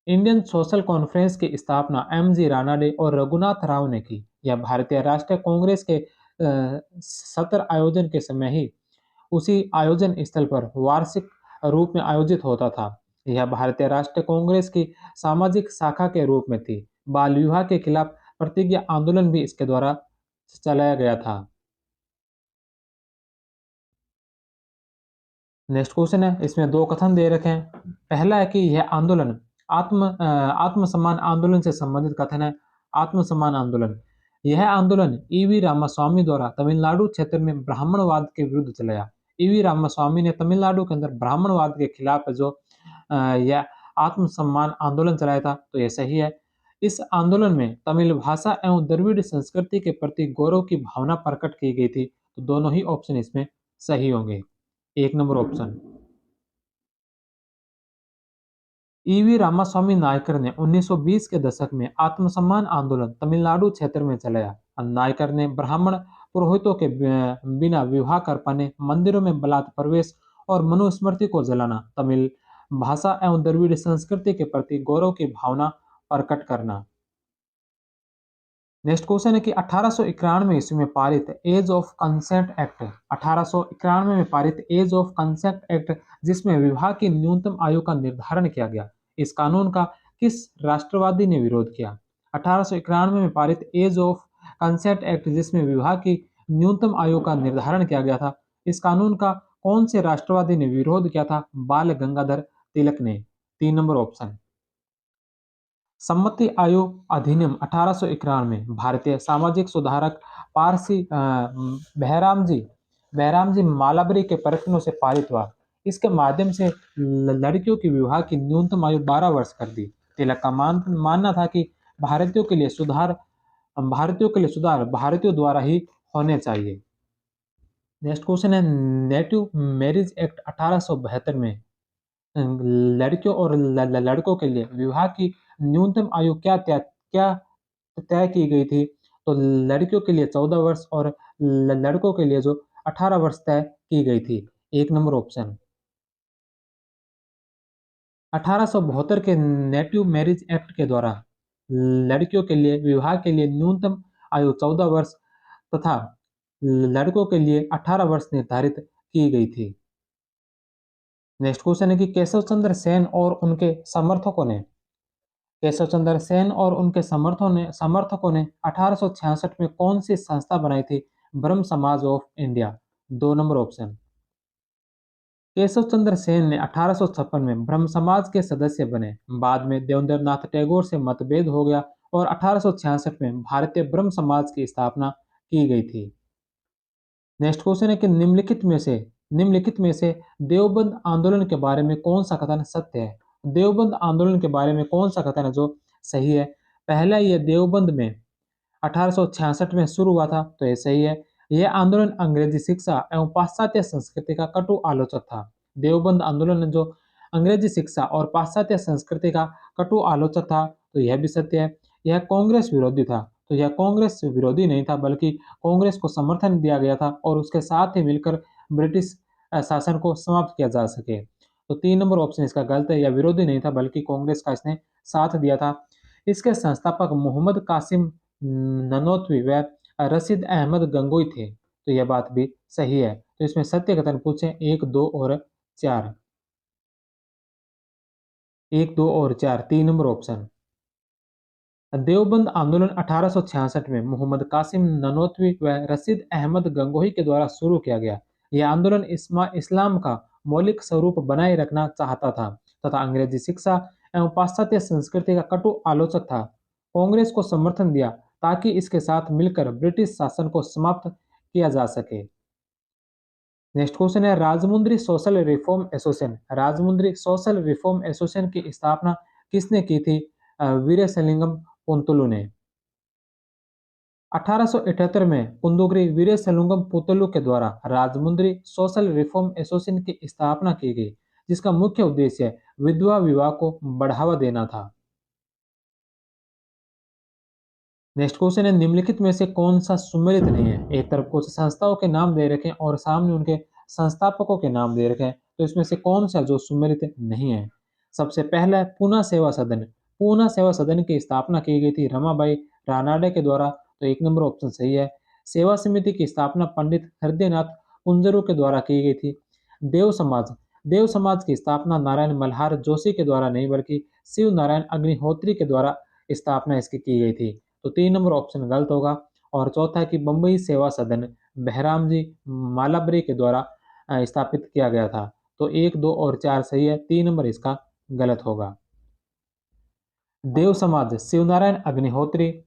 Indian social conference की स्थापना एम.जी. रानाडे और रघुनाथ राव ने की। यह भारतीय राष्ट्रीय कांग्रेस के सत्र आयोजन के समय ही उसी आयोजन स्थल पर वार्षिक रूप में आयोजित होता था। यह भारतीय राष्ट्रीय कांग्रेस की सामाजिक शाखा के रूप में थी। बाल विवाह के खिलाफ प्रतिज्ञा आंदोलन भी इसके द्वारा चलाया गया था। नेक्स्ट क्वेश्चन है, इसमें 2 कथन दे रखे हैं। पहला है कि यह आंदोलन आत्मसम्मान आंदोलन से संबंधित कथन है। आत्मसम्मान आंदोलन, यह आंदोलन ईवी रामास्वामी द्वारा तमिलनाडु क्षेत्र में ब्राह्मणवाद के विरुद्ध चलाया। ईवी रामास्वामी ने तमिलनाडु के अंदर ब्राह्मणवाद के खिलाफ जो यह आत्मसम्मान आंदोलन चलाया था, तो यह सही है। इस आंदोलन में तमिल भाषा एवं द्रविड़ संस्कृति के प्रति गौरव की भावना प्रकट की गई थी। तो दोनों ही ऑप्शन इसमें सही होंगे। 1 number option. EV Ramaswamy Naicker ने 1920 के दशक में आत्मसम्मान आंदोलन तमिलनाडु क्षेत्र में चलाया। नायकर ने ब्राह्मण पुरोहितों के बिना विवाह कर पाने, मंदिरों में बलात् प्रवेश और मनुस्मृति को जलाना, तमिल भाषा एवं द्रविड़ संस्कृति के प्रति गौरव की भावना प्रकट करना। नेक्स्ट क्वेश्चन है कि 1891 ईस्वी में पारित एज ऑफ कंसेंट एक्ट, 1891 में पारित एज ऑफ कंसेंट एक्ट जिसमें विवाह की न्यूनतम आयु का निर्धारण किया गया, इस कानून का किस राष्ट्रवादी ने विरोध किया? 1891 में पारित एज ऑफ कंसेंट एक्ट जिसमें विवाह की न्यूनतम आयु का निर्धारण किया गया था? इस कानून का कौन से राष्ट्रवादी ने विरोध किया था? बाल गंगाधर तिलक ने। 3 नंबर ऑप्शन। सम्मति आयोग अधिनियम 1891 भारतीय सामाजिक सुधारक पारसी बहराम जी मालाबरी के प्रयत्नों से पारित हुआ। इसके माध्यम से लड़कियों की विवाह की न्यूनतम आयु 12 वर्ष कर दी। तिलक का मानना था कि भारतीयों के लिए सुधार भारतीयों द्वारा ही होने चाहिए। नेक्स्ट क्वेश्चन है, नेटिव मैरिज एक्ट 1872 में लड़कियों और लड़कों के लिए विवाह की न्यूनतम आयु क्या तय की गई थी? तो लड़कियों के लिए 14 वर्ष और लड़कों के लिए जो 18 वर्ष तय की गई थी। 1 नंबर ऑप्शन। 1872 के नेटिव मैरिज एक्ट के द्वारा लड़कियों के लिए विवाह के लिए न्यूनतम आयु 14 वर्ष तथा लड़कों के लिए 18 वर्ष निर्धारित की गई थी। नेक्स्ट क्वेश्चन है कि केशव चंद्र सेन और उनके समर्थकों ने 1866 में कौन सी संस्था बनाई थी? Brahmo Samaj of India. 2 number option. Keshav Chandra Sen ने 1856 में ब्रह्म समाज के सदस्य बने। बाद में देवेंद्रनाथ टैगोर से मतभेद हो गया और 1866 में भारतीय ब्रह्म समाज की स्थापना की गई थी। नेक्स्ट क्वेश्चन है कि निम्नलिखित में से देवबंद आंदोलन के बारे में कौन सा कथन सत्य है? देवबंद आंदोलन के बारे में कौन सा कथन है जो सही है? पहला, यह देवबंद में 1866 में शुरू हुआ था, तो यह सही है। यह आंदोलन अंग्रेजी शिक्षा एवं पाश्चात्य संस्कृति का कटु आलोचक था। देवबंद आंदोलन जो अंग्रेजी शिक्षा और पाश्चात्य संस्कृति का कटु आलोचक था, तो यह भी सत्य है। यह कांग्रेस विरोधी था, तो यह कांग्रेस विरोधी नहीं था, बल्कि कांग्रेस को समर्थन दिया गया था और उसके साथ ही मिलकर ब्रिटिश शासन को समाप्त किया जा सके। तो 3 नंबर ऑप्शन इसका गलत है। यह विरोधी नहीं था, बल्कि कांग्रेस का इसने साथ दिया था। इसके संस्थापक मोहम्मद कासिम ननोतवी व रशीद अहमद गंगोई थे, तो यह बात भी सही है। तो इसमें सत्य कथन पूछे 1, 2 और 4। 1, 2 और 4, 3 नंबर ऑप्शन। देवबंद आंदोलन 1866 में मोहम्मद कासिम ननोतवी व रशीद अहमद गंगोही के द्वारा शुरू किया गया। यह आंदोलन इस्लाम का मौलिक स्वरूप बनाए रखना चाहता था तथा अंग्रेजी शिक्षा एवं पाश्चात्य संस्कृति का कटु आलोचक था। कांग्रेस को समर्थन दिया ताकि इसके साथ मिलकर ब्रिटिश शासन को समाप्त किया जा सके। नेक्स्ट क्वेश्चन है, राजमुंद्री सोशल रिफॉर्म एसोसिएशन की स्थापना किसने की थी? वीरेशलिंगम पुंतलू ने। 1878 में कुंदुगरी वीरेशलिंगम पुंतलू के द्वारा राजमुंद्री सोशल रिफॉर्म एसोसिएशन की स्थापना की गई, जिसका मुख्य उद्देश्य विधवा विवाह को बढ़ावा देना था। नेक्स्ट क्वेश्चन है, निम्नलिखित में से कौन सा सुमेलित नहीं है? एक तरफ कुछ संस्थाओं के नाम दे रखे हैं और सामने उनके संस्थापकों के नाम दे रखे हैं, तो इसमें से कौन सा जो सुमेलित नहीं है? सबसे पहला है पूना सेवा सदन। पूना सेवा सदन की स्थापना की गई थी रमाबाई रानाडे के द्वारा, तो 1 नंबर ऑप्शन सही है। सेवा समिति की स्थापना पंडित हृदयनाथ कुंजरू के द्वारा की गई थी। देव समाज की स्थापना नारायण मल्हार जोशी के द्वारा नहीं, बल्कि शिव नारायण अग्निहोत्री के द्वारा स्थापना इसकी की गई थी। तो 3 नंबर ऑप्शन गलत होगा। और चौथा है कि बम्बई सेवा सदन बहराम जी मालाबरी के द्वारा स्थापित किया गया था। तो 1, 2 और 4 सही है, 3 नंबर इसका गलत होगा। देव समाज शिवनारायण अग्निहोत्री,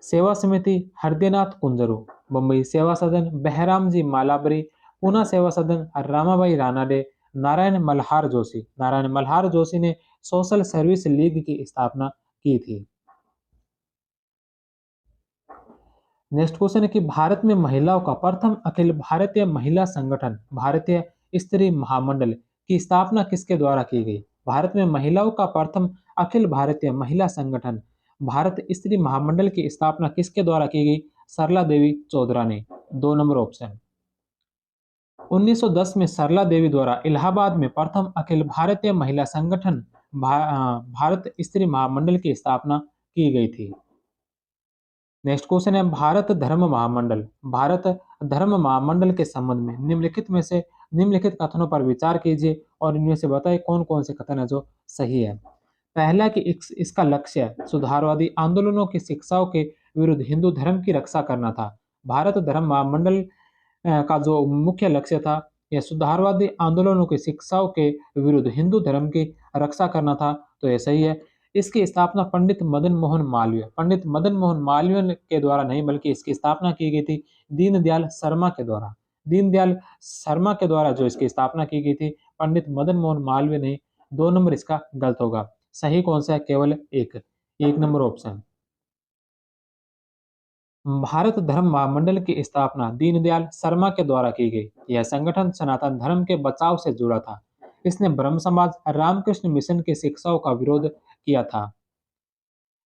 सेवा समिति हृदयनाथ कुंजरू, बम्बई सेवा सदन बहराम जी मालाबरी, पूना सेवा सदन रामाबाई रानाडे, नारायण मल्हार जोशी ने सोशल सर्विस लीग की स्थापना की थी। नेक्स्ट क्वेश्चन है कि भारत में महिलाओं का प्रथम अखिल भारतीय महिला संगठन भारतीय स्त्री महामंडल की स्थापना किसके द्वारा की गई? भारत में महिलाओं का प्रथम अखिल भारतीय महिला संगठन भारत स्त्री महामंडल की स्थापना किसके द्वारा की गई? सरला देवी चौधरा ने। 2 नंबर ऑप्शन। 1910 में सरला देवी द्वारा इलाहाबाद में प्रथम अखिल भारतीय महिला संगठन भारत स्त्री महामंडल की स्थापना की गई थी। नेक्स्ट क्वेश्चन है, भारत धर्म महामंडल के संबंध में निम्नलिखित कथनों पर विचार कीजिए और इनमें से बताइए कौन कौन से कथन है जो सही है। पहला कि इसका लक्ष्य सुधारवादी आंदोलनों की शिक्षाओं के विरुद्ध हिंदू धर्म की रक्षा करना था। भारत धर्म महामंडल का जो मुख्य लक्ष्य था, यह सुधारवादी आंदोलनों की शिक्षाओं के विरुद्ध हिंदू धर्म की रक्षा करना था, तो ये सही है। इसकी स्थापना पंडित मदन मोहन मालवीय के द्वारा नहीं बल्कि इसकी स्थापना की गई थी दीनदयाल शर्मा के द्वारा। दीनदयाल शर्मा के द्वारा जो इसकी स्थापना की गई थी, पंडित मदन मोहन मालवीय नहीं। 2 नंबर इसका गलत होगा। सही कौन सा है? केवल एक। 1 नंबर ऑप्शन। भारत धर्म महामंडल की स्थापना दीनदयाल शर्मा के द्वारा की गई। यह संगठन सनातन धर्म के बचाव से जुड़ा था। इसने ब्रह्म समाज रामकृष्ण मिशन की शिक्षाओं का विरोध किया था।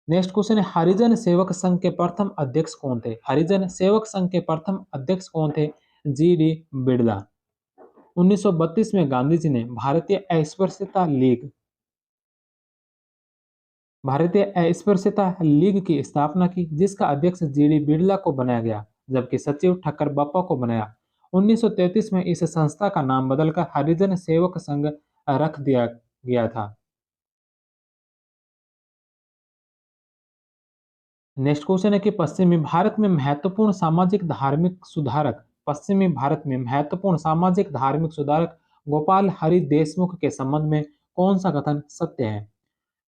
नेक्स्ट क्वेश्चन है, हरिजन सेवक संघ के प्रथम अध्यक्ष कौन थे? हरिजन सेवक संघ के प्रथम अध्यक्ष कौन थे? G D Birla. 1932 में गांधी जी ने भारतीय अस्पृश्यता लीग की स्थापना की, जिसका अध्यक्ष जी डी बिड़ला को बनाया गया, जबकि सचिव ठक्कर बप्पा को बनाया। 1933 में इस संस्था का नाम बदलकर हरिजन सेवक संघ रख दिया गया था। नेक्स्ट क्वेश्चन है कि पश्चिमी भारत में महत्वपूर्ण सामाजिक धार्मिक सुधारक गोपाल हरि देशमुख के संबंध में कौन सा कथन सत्य है?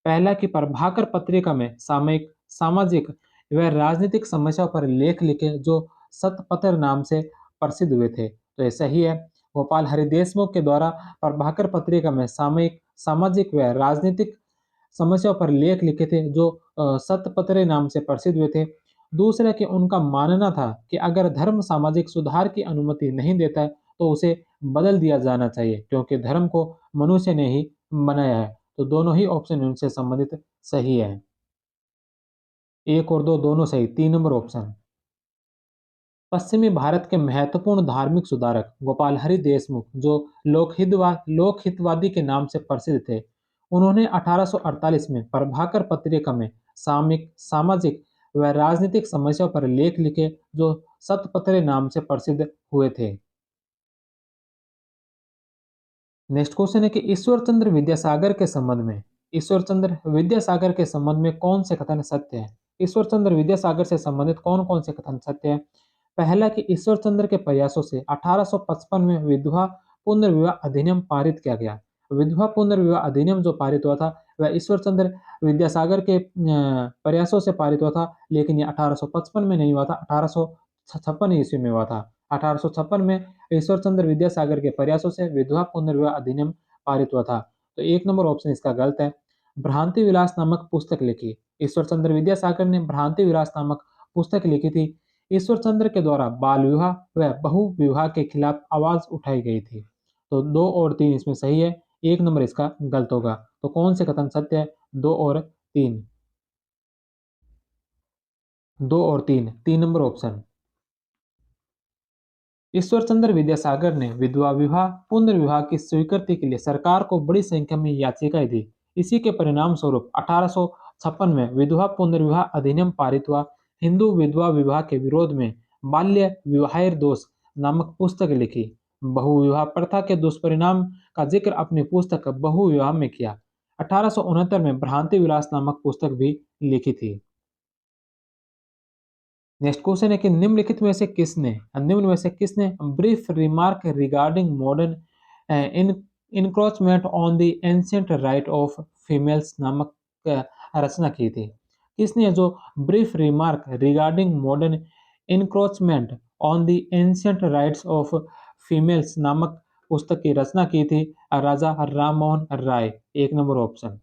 पहला कि प्रभाकर पत्रिका में सामयिक सामाजिक व राजनीतिक समस्याओं पर लेख लिखे जो सतपत्र नाम से प्रसिद्ध हुए थे, तो ये सही है। गोपाल हरि देशमुख के द्वारा प्रभाकर पत्रिका में सामयिक सामाजिक व राजनीतिक समस्याओं पर लेख लिखे थे जो सतपत्रे नाम से प्रसिद्ध हुए थे। दूसरा कि उनका मानना था कि अगर धर्म सामाजिक सुधार की अनुमति नहीं देता है तो उसे बदल दिया जाना चाहिए, क्योंकि धर्म को मनुष्य ने ही बनाया है। तो दोनों ही ऑप्शन उनसे संबंधित सही है। 1 और 2 दोनों सही। 3 नंबर ऑप्शन। पश्चिमी भारत के महत्वपूर्ण धार्मिक सुधारक गोपाल हरि देशमुख, जो लोकहितवादी के नाम से प्रसिद्ध थे, उन्होंने 1848 में प्रभाकर पत्रिका में सामाजिक व राजनीतिक समस्याओं पर लेख लिखे जो सतपत्रे नाम से प्रसिद्ध हुए थे। नेक्स्ट क्वेश्चन है कि ईश्वर चंद्र विद्यासागर के संबंध में कौन से कथन सत्य है? ईश्वर चंद्र विद्यासागर से संबंधित कौन कौन से कथन सत्य है? पहला कि ईश्वर चंद्र के प्रयासों से 1855 में विधवा पुनर्विवाह अधिनियम पारित किया गया। विधवा पुनर्विवाह अधिनियम जो पारित हुआ था वह ईश्वर चंद्र विद्यासागर के प्रयासों से पारित हुआ था, लेकिन ये 1855 में नहीं हुआ था, 1856 ईस्वी में हुआ था। 1856 में ईश्वर चंद्र विद्यासागर के प्रयासों से विधवा पुनर्विवाह अधिनियम पारित हुआ था। तो 1 नंबर ऑप्शन इसका गलत है। भ्रांति विलास नामक पुस्तक लिखी। ईश्वर चंद्र विद्यासागर ने भ्रांति विलास नामक पुस्तक लिखी थी। ईश्वर चंद्र के द्वारा बाल विवाह व बहु विवाह के खिलाफ आवाज उठाई गई थी। तो 2 और 3 इसमें सही है। 1 नंबर इसका गलत होगा। तो कौन से कथन सत्य है? 2 और 3। 2 और 3, 3 नंबर ऑप्शन। ईश्वरचंद्र विद्यासागर ने विधवा विवाह पुनर्विवाह की स्वीकृति के लिए सरकार को बड़ी संख्या में याचिकाएं दी। इसी के परिणाम स्वरूप 1856 में विधवा पुनर्विवाह अधिनियम पारित हुआ। हिंदू विधवा विवाह के विरोध में बाल्य विवाहेर दोष नामक पुस्तक लिखी। बहुविवाह प्रथा के दुष्परिणाम का जिक्र अपनी पुस्तक बहुविवाह में किया। 1869 में भ्रांति विलास नामक पुस्तक भी लिखी थी। नेक्स्ट क्वेश्चन है कि निम्न में से किसने brief remark regarding modern in encroachment on the ancient right of females नामक रचना की थी? किसने जो brief remark regarding modern encroachment on the ancient rights of females नामक पुस्तक की रचना की थी? राजा Ram Mohan Roy. 1 number option.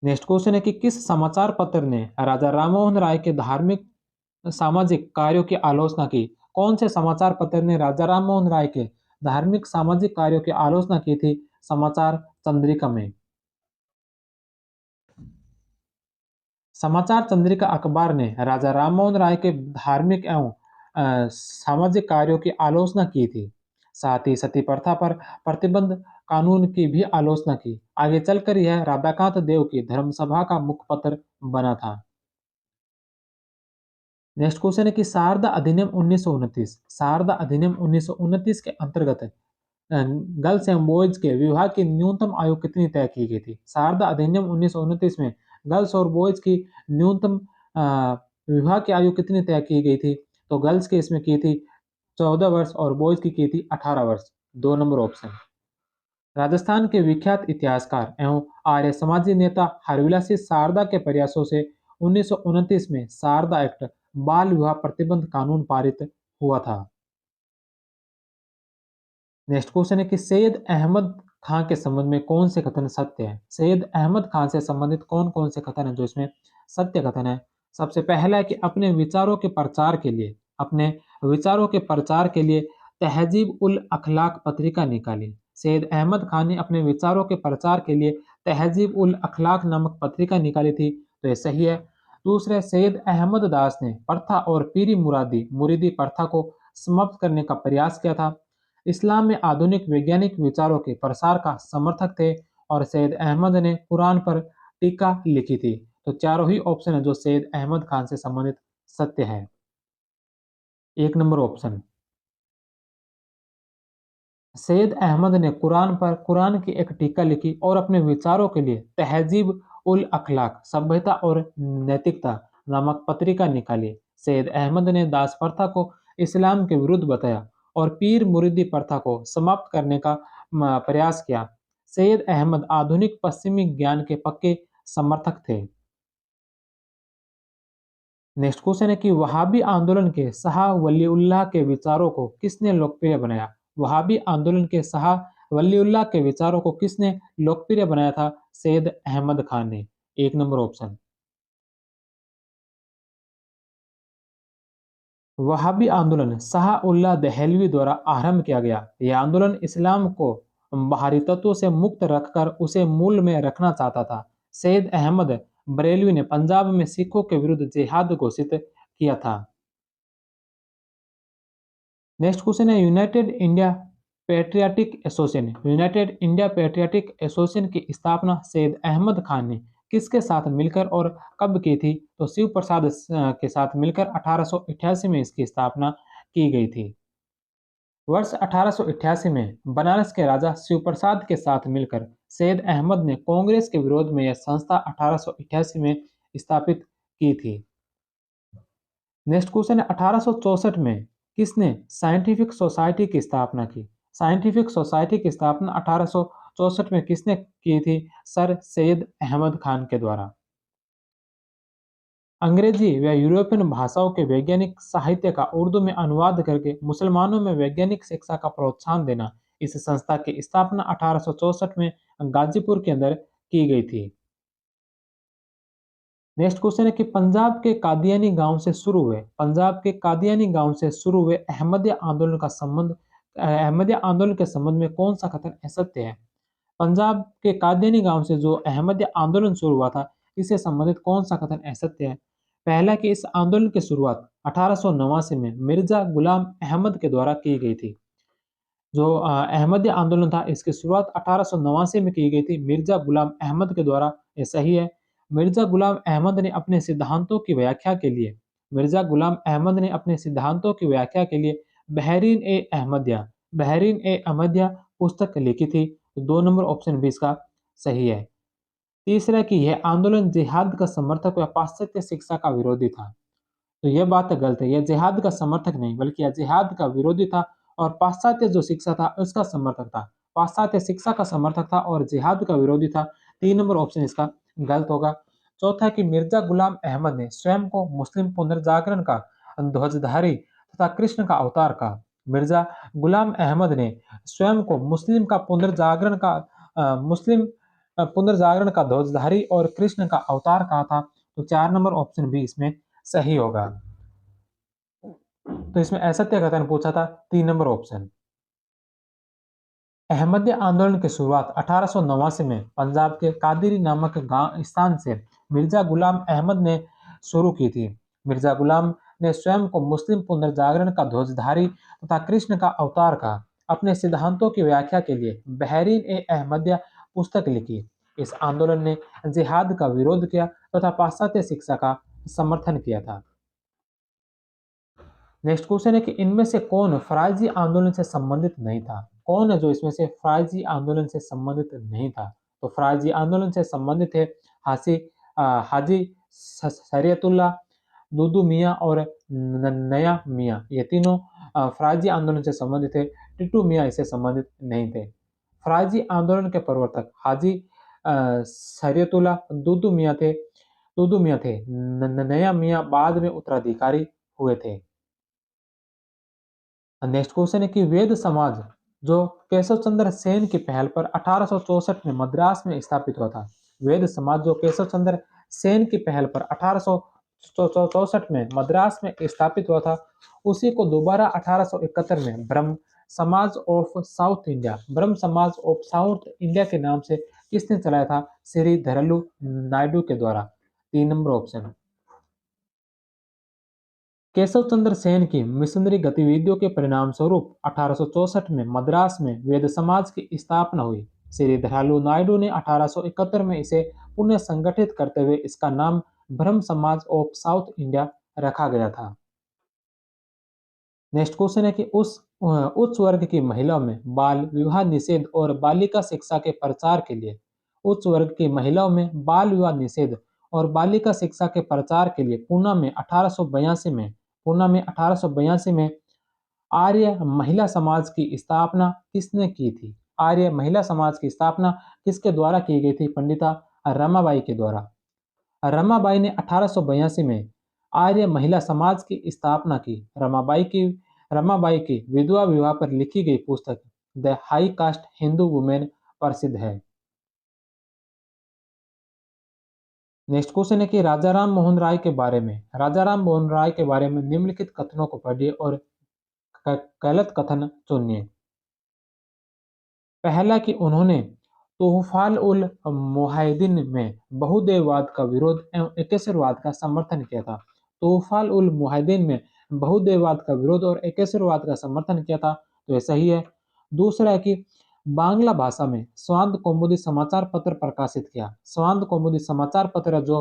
Next question है कि किस समाचार पत्र ने राजा राममोहन राय के धार्मिक सामाजिक कार्यों की आलोचना की? कौन से समाचार पत्र ने राजा राममोहन राय के धार्मिक सामाजिक कार्यों की आलोचना की थी? समाचार चंद्रिका में। समाचार चंद्रिका अखबार ने राजा राममोहन राय के धार्मिक एवं सामाजिक कार्यों की आलोचना की थी। साथ ही सती प्रथा पर प्रतिबंध कानून की भी आलोचना की। आगे चलकर यह राधाकांत देव की धर्मसभा का मुखपत्र बना था। नेक्स्ट क्वेश्चन है कि शारदा अधिनियम 1929 के अंतर्गत गर्ल्स एंड बॉयज के विवाह की न्यूनतम आयु कितनी तय की गई थी? शारदा अधिनियम 1929 में गर्ल्स और बॉयज की न्यूनतम विवाह की आयु कितनी तय की गई थी? तो गर्ल्स की इसमें की थी 14 वर्ष और बॉयज की थी 18 वर्ष। 2 नंबर ऑप्शन। राजस्थान के विख्यात इतिहासकार एवं आर्य समाजी नेता हरविलासी शारदा के प्रयासों से 1929 में शारदा एक्ट बाल विवाह प्रतिबंध कानून पारित हुआ था। नेक्स्ट क्वेश्चन है कि सैयद अहमद खां के संबंध में कौन से कथन सत्य है? सैयद अहमद खान से संबंधित कौन कौन से कथन है जो इसमें सत्य कथन है? सबसे पहला है कि अपने विचारों के प्रचार के लिए तहजीब उल अखलाक पत्रिका निकाली। सैयद अहमद खान ने अपने विचारों के प्रचार के लिए तहजीब उल अखलाक नामक पत्रिका निकाली थी, तो ये सही है। दूसरा, सैयद अहमद दास ने प्रथा और पीरी मुरादी मुरीदी प्रथा को समाप्त करने का प्रयास किया था। इस्लाम में आधुनिक वैज्ञानिक विचारों के प्रसार का समर्थक थे और सैयद अहमद ने कुरान पर टीका लिखी थी। तो चारों ही ऑप्शन है जो सैयद अहमद खान से संबंधित सत्य है। 1 नंबर ऑप्शन। सैयद अहमद ने कुरान की एक टीका लिखी और अपने विचारों के लिए तहजीब उल अखलाक सभ्यता और नैतिकता नामक पत्रिका निकाली। सैयद अहमद ने दास प्रथा को इस्लाम के विरुद्ध बताया और पीर मुरीदी प्रथा को समाप्त करने का प्रयास किया। सैयद अहमद आधुनिक पश्चिमी ज्ञान के पक्के समर्थक थे। नेक्स्ट क्वेश्चन है कि वहाबी आंदोलन के शाह वलीउल्लाह के विचारों को किसने लोकप्रिय बनाया? वहाबी आंदोलन के शाह वलीउल्लाह के विचारों को किसने लोकप्रिय बनाया था? सैयद अहमद खान ने। 1 नंबर ऑप्शन। वहाबी आंदोलन शाह उल्लाह दहलवी द्वारा आरंभ किया गया। यह आंदोलन इस्लाम को बाहरी तत्वों से मुक्त रखकर उसे मूल में रखना चाहता था। सैयद अहमद बरेलवी ने पंजाब में सिखों के विरुद्ध जिहाद घोषित किया था। नेक्स्ट क्वेश्चन है यूनाइटेड इंडिया पैट्रियाटिक एसोसिएशन की स्थापना सैयद अहमद खान ने किसके साथ मिलकर और कब की थी? तो शिव प्रसाद के साथ मिलकर 1888 में इसकी स्थापना की गई थी। वर्ष 1888 में बनारस के राजा शिव प्रसाद के साथ मिलकर सैयद अहमद ने कांग्रेस के विरोध में यह संस्था 1888 में स्थापित की थी। नेक्स्ट क्वेश्चन है 1864 में किसने साइंटिफिक सोसाइटी की स्थापना की? साइंटिफिक सोसाइटी की स्थापना 1864 में किसने की थी? सर सैयद अहमद खान के द्वारा। अंग्रेजी व यूरोपियन भाषाओं के वैज्ञानिक साहित्य का उर्दू में अनुवाद करके मुसलमानों में वैज्ञानिक शिक्षा का प्रोत्साहन देना, इस संस्था की स्थापना 1864 में गाजीपुर के अंदर की गई थी। नेक्स्ट क्वेश्चन है कि पंजाब के कादियानी गांव से शुरू हुए अहमदिया आंदोलन के संबंध में कौन सा कथन असत्य है? पंजाब के कादियानी गांव से जो अहमदिया आंदोलन शुरू हुआ था, इससे संबंधित कौन सा कथन असत्य है? पहला कि इस आंदोलन की शुरुआत 1889 में मिर्जा गुलाम अहमद के द्वारा की गई थी। जो अहमदिया आंदोलन था, इसकी शुरुआत 1889 में की गई थी मिर्जा गुलाम अहमद के द्वारा, ये सही है। मिर्जा गुलाम अहमद ने अपने सिद्धांतों की व्याख्या के लिए मिर्जा गुलाम अहमद ने अपने सिद्धांतों की व्याख्या के लिए बहरीन ए अहमदिया पुस्तक लिखी थी। तो 2 नंबर ऑप्शन भी इसका सही है। तीसरा कि यह आंदोलन जिहाद का समर्थक व पाश्चात्य शिक्षा का विरोधी था। तो यह बात गलत है, यह जिहाद का समर्थक नहीं बल्कि यह जिहाद का विरोधी था और पाश्चात्य जो शिक्षा था उसका समर्थक था। पाश्चात्य शिक्षा का समर्थक था और जिहाद का विरोधी था। 3 नंबर ऑप्शन इसका गलत होगा। चौथा कि मिर्जा गुलाम अहमद ने स्वयं को मुस्लिम पुनर्जागरण का ध्वजधारी तथा कृष्ण का अवतार कहा। मिर्जा गुलाम अहमद ने स्वयं को मुस्लिम पुनर्जागरण का ध्वजधारी और कृष्ण का अवतार कहा था। तो 4 नंबर ऑप्शन भी इसमें सही होगा। तो इसमें असत्य कथन पूछा था 3 नंबर ऑप्शन। अहमदिया आंदोलन की शुरुआत 1889 में पंजाब के कादिरी नामक गांव स्थान से मिर्जा गुलाम अहमद ने शुरू की थी। मिर्जा गुलाम ने स्वयं को मुस्लिम पुनर्जागरण का ध्वजधारी तथा कृष्ण का अवतार कहा। अपने सिद्धांतों की व्याख्या के लिए बहरीन ए अहमदिया पुस्तक लिखी। इस आंदोलन ने जिहाद का विरोध किया तथा पाश्चात्य शिक्षा का समर्थन किया था। नेक्स्ट क्वेश्चन है कि इनमें से कौन फराजी आंदोलन से संबंधित नहीं था? कौन है जो इसमें से फराजी आंदोलन से संबंधित नहीं था? तो फराजी आंदोलन से संबंधित है हाजी शरीयतुल्लाह, दुदू मियाँ और नया मियाँ, ये तीनों फ़राज़ी आंदोलन से संबंधित थे। टिटू मियाँ इससे संबंधित नहीं थे। फ़राज़ी आंदोलन के प्रवर्तक हाजी शरीयतुल्लाह दुदू मियाँ थे। नया मियाँ बाद में उत्तराधिकारी हुए थे। नेक्स्ट क्वेश्चन है कि वेद समाज जो केशव चंद्र सेन की पहल पर 1864 में मद्रास में स्थापित हुआ था। वेद समाज जो केशव चंद्र सेन की पहल पर 1864 में मद्रास में स्थापित हुआ था, उसी को दोबारा 1871 में ब्रह्म समाज ऑफ साउथ इंडिया के नाम से किसने चलाया था? श्री धरलू नायडू के द्वारा। 3 नंबर ऑप्शन। केशव चंद्र सेन की मिशनरी गतिविधियों के परिणाम स्वरूप 1864 में मद्रास में वेद समाज की स्थापना हुई। श्री धरालू नायडू ने 1871 में इसे पुनः संगठित करते हुए इसका नाम ब्रह्म समाज ऑफ साउथ इंडिया रखा गया था। नेक्स्ट क्वेश्चन है कि उच्च वर्ग की महिलाओं में बाल विवाह निषेध और बालिका शिक्षा के प्रचार के लिए उच्च वर्ग की महिलाओं में बाल विवाह निषेध और बालिका शिक्षा के प्रचार के लिए पूना में 1882 में आर्य महिला समाज की स्थापना किसने की थी? आर्य महिला समाज की स्थापना किसके द्वारा की गई थी? पंडिता रमाबाई के द्वारा। रमाबाई ने 1882 में आर्य महिला समाज की स्थापना की। रमाबाई की विधवा विवाह पर लिखी गई पुस्तक the high cast Hindu women प्रसिद्ध है। नेक्स्ट क्वेश्चन है कि राजा राम मोहन राय के बारे में निम्नलिखित कथनों को पढ़िए और गलत कथन चुनिए। पहला कि उन्होंने तोहफाल उल मुहाइदीन में बहुदेववाद का विरोध एवं एकेश्वरवाद का समर्थन किया था। तोहफाल उल मुहाइदीन में बहुदेववाद का विरोध और एकेश्वरवाद का समर्थन किया था, तो ये सही है। दूसरा है कि बांग्ला भाषा में स्वांद कौमुदी समाचार पत्र प्रकाशित किया। स्वांद कौमुदी समाचार पत्र जो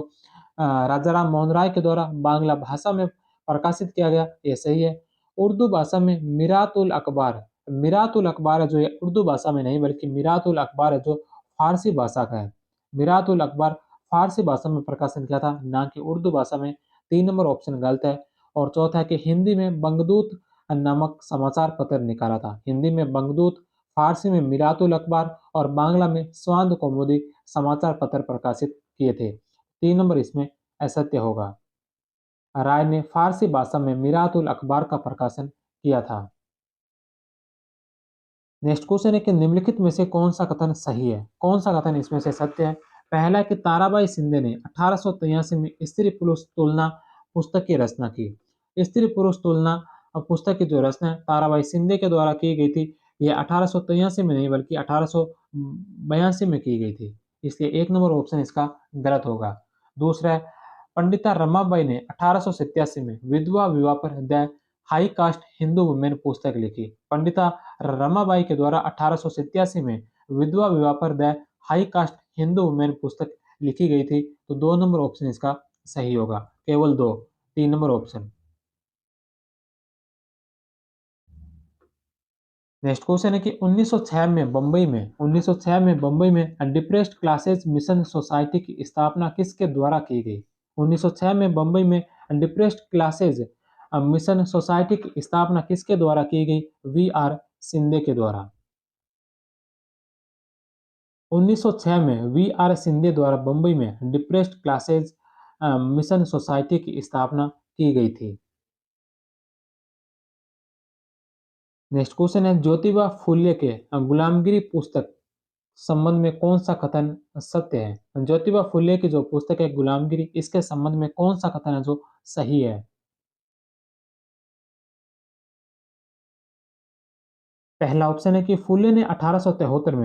राजा राम मोहन राय के द्वारा बांग्ला भाषा में प्रकाशित किया गया, ये सही है। उर्दू भाषा में मिरातुल अखबार है जो ये उर्दू भाषा में नहीं बल्कि मिरातुल अखबार है जो फारसी भाषा का है। मिरातुल अखबार फारसी भाषा में प्रकाशन किया था, ना कि उर्दू भाषा में। 3 नंबर ऑप्शन गलत है। और चौथा है कि हिंदी में बंगदूत नामक समाचार पत्र निकाला था। हिंदी में बंगदूत, फारसी में मिरातुल अखबार और बांग्ला में स्वांद कौमुदी समाचार पत्र प्रकाशित किए थे। 3 नंबर इसमें असत्य होगा। राय ने फारसी भाषा में मिरातुल अखबार का प्रकाशन किया था। नेक्स्ट क्वेश्चन है कि निम्नलिखित में से कौन सा कथन सही है? कौन सा कथन इसमें से सत्य है? पहला कि ताराबाई शिंदे ने 1883 में स्त्री पुरुष तुलना पुस्तक की रचना की। स्त्री पुरुष तुलना पुस्तक की जो रचना ताराबाई शिंदे के द्वारा की गई थी, यह 1883 में नहीं बल्कि 1882 में की गई थी, इसलिए 1 नंबर ऑप्शन इसका गलत होगा। दूसरा है पंडिता रमाबाई ने 1887 में विधवा विवाह पर the high cast Hindu women पुस्तक लिखी। पंडिता रमाबाई के द्वारा 1887 में विधवा विवाह पर the high cast Hindu women पुस्तक लिखी गई थी, तो 2 नंबर ऑप्शन इसका सही होगा। केवल 2, 3 नंबर ऑप्शन। नेक्स्ट क्वेश्चन है कि 1906 में बम्बई में डिप्रेस्ड क्लासेज मिशन सोसाइटी की स्थापना किसके द्वारा की गई? 1906 में बम्बई में डिप्रेस्ड क्लासेज मिशन सोसाइटी की स्थापना किसके द्वारा की गई? वी आर सिंधे के द्वारा। 1906 में वी आर सिंधे द्वारा बम्बई में डिप्रेस्ड क्लासेज मिशन सोसाइटी की स्थापना की गई थी। नेक्स्ट क्वेश्चन है ज्योतिबा फुले के गुलामगिरी पुस्तक संबंध में कौन सा कथन सत्य है? ज्योतिबा फुले की जो पुस्तक है गुलामगिरी, इसके संबंध में कौन सा कथन है जो सही है? पहला ऑप्शन है कि फुले ने 1873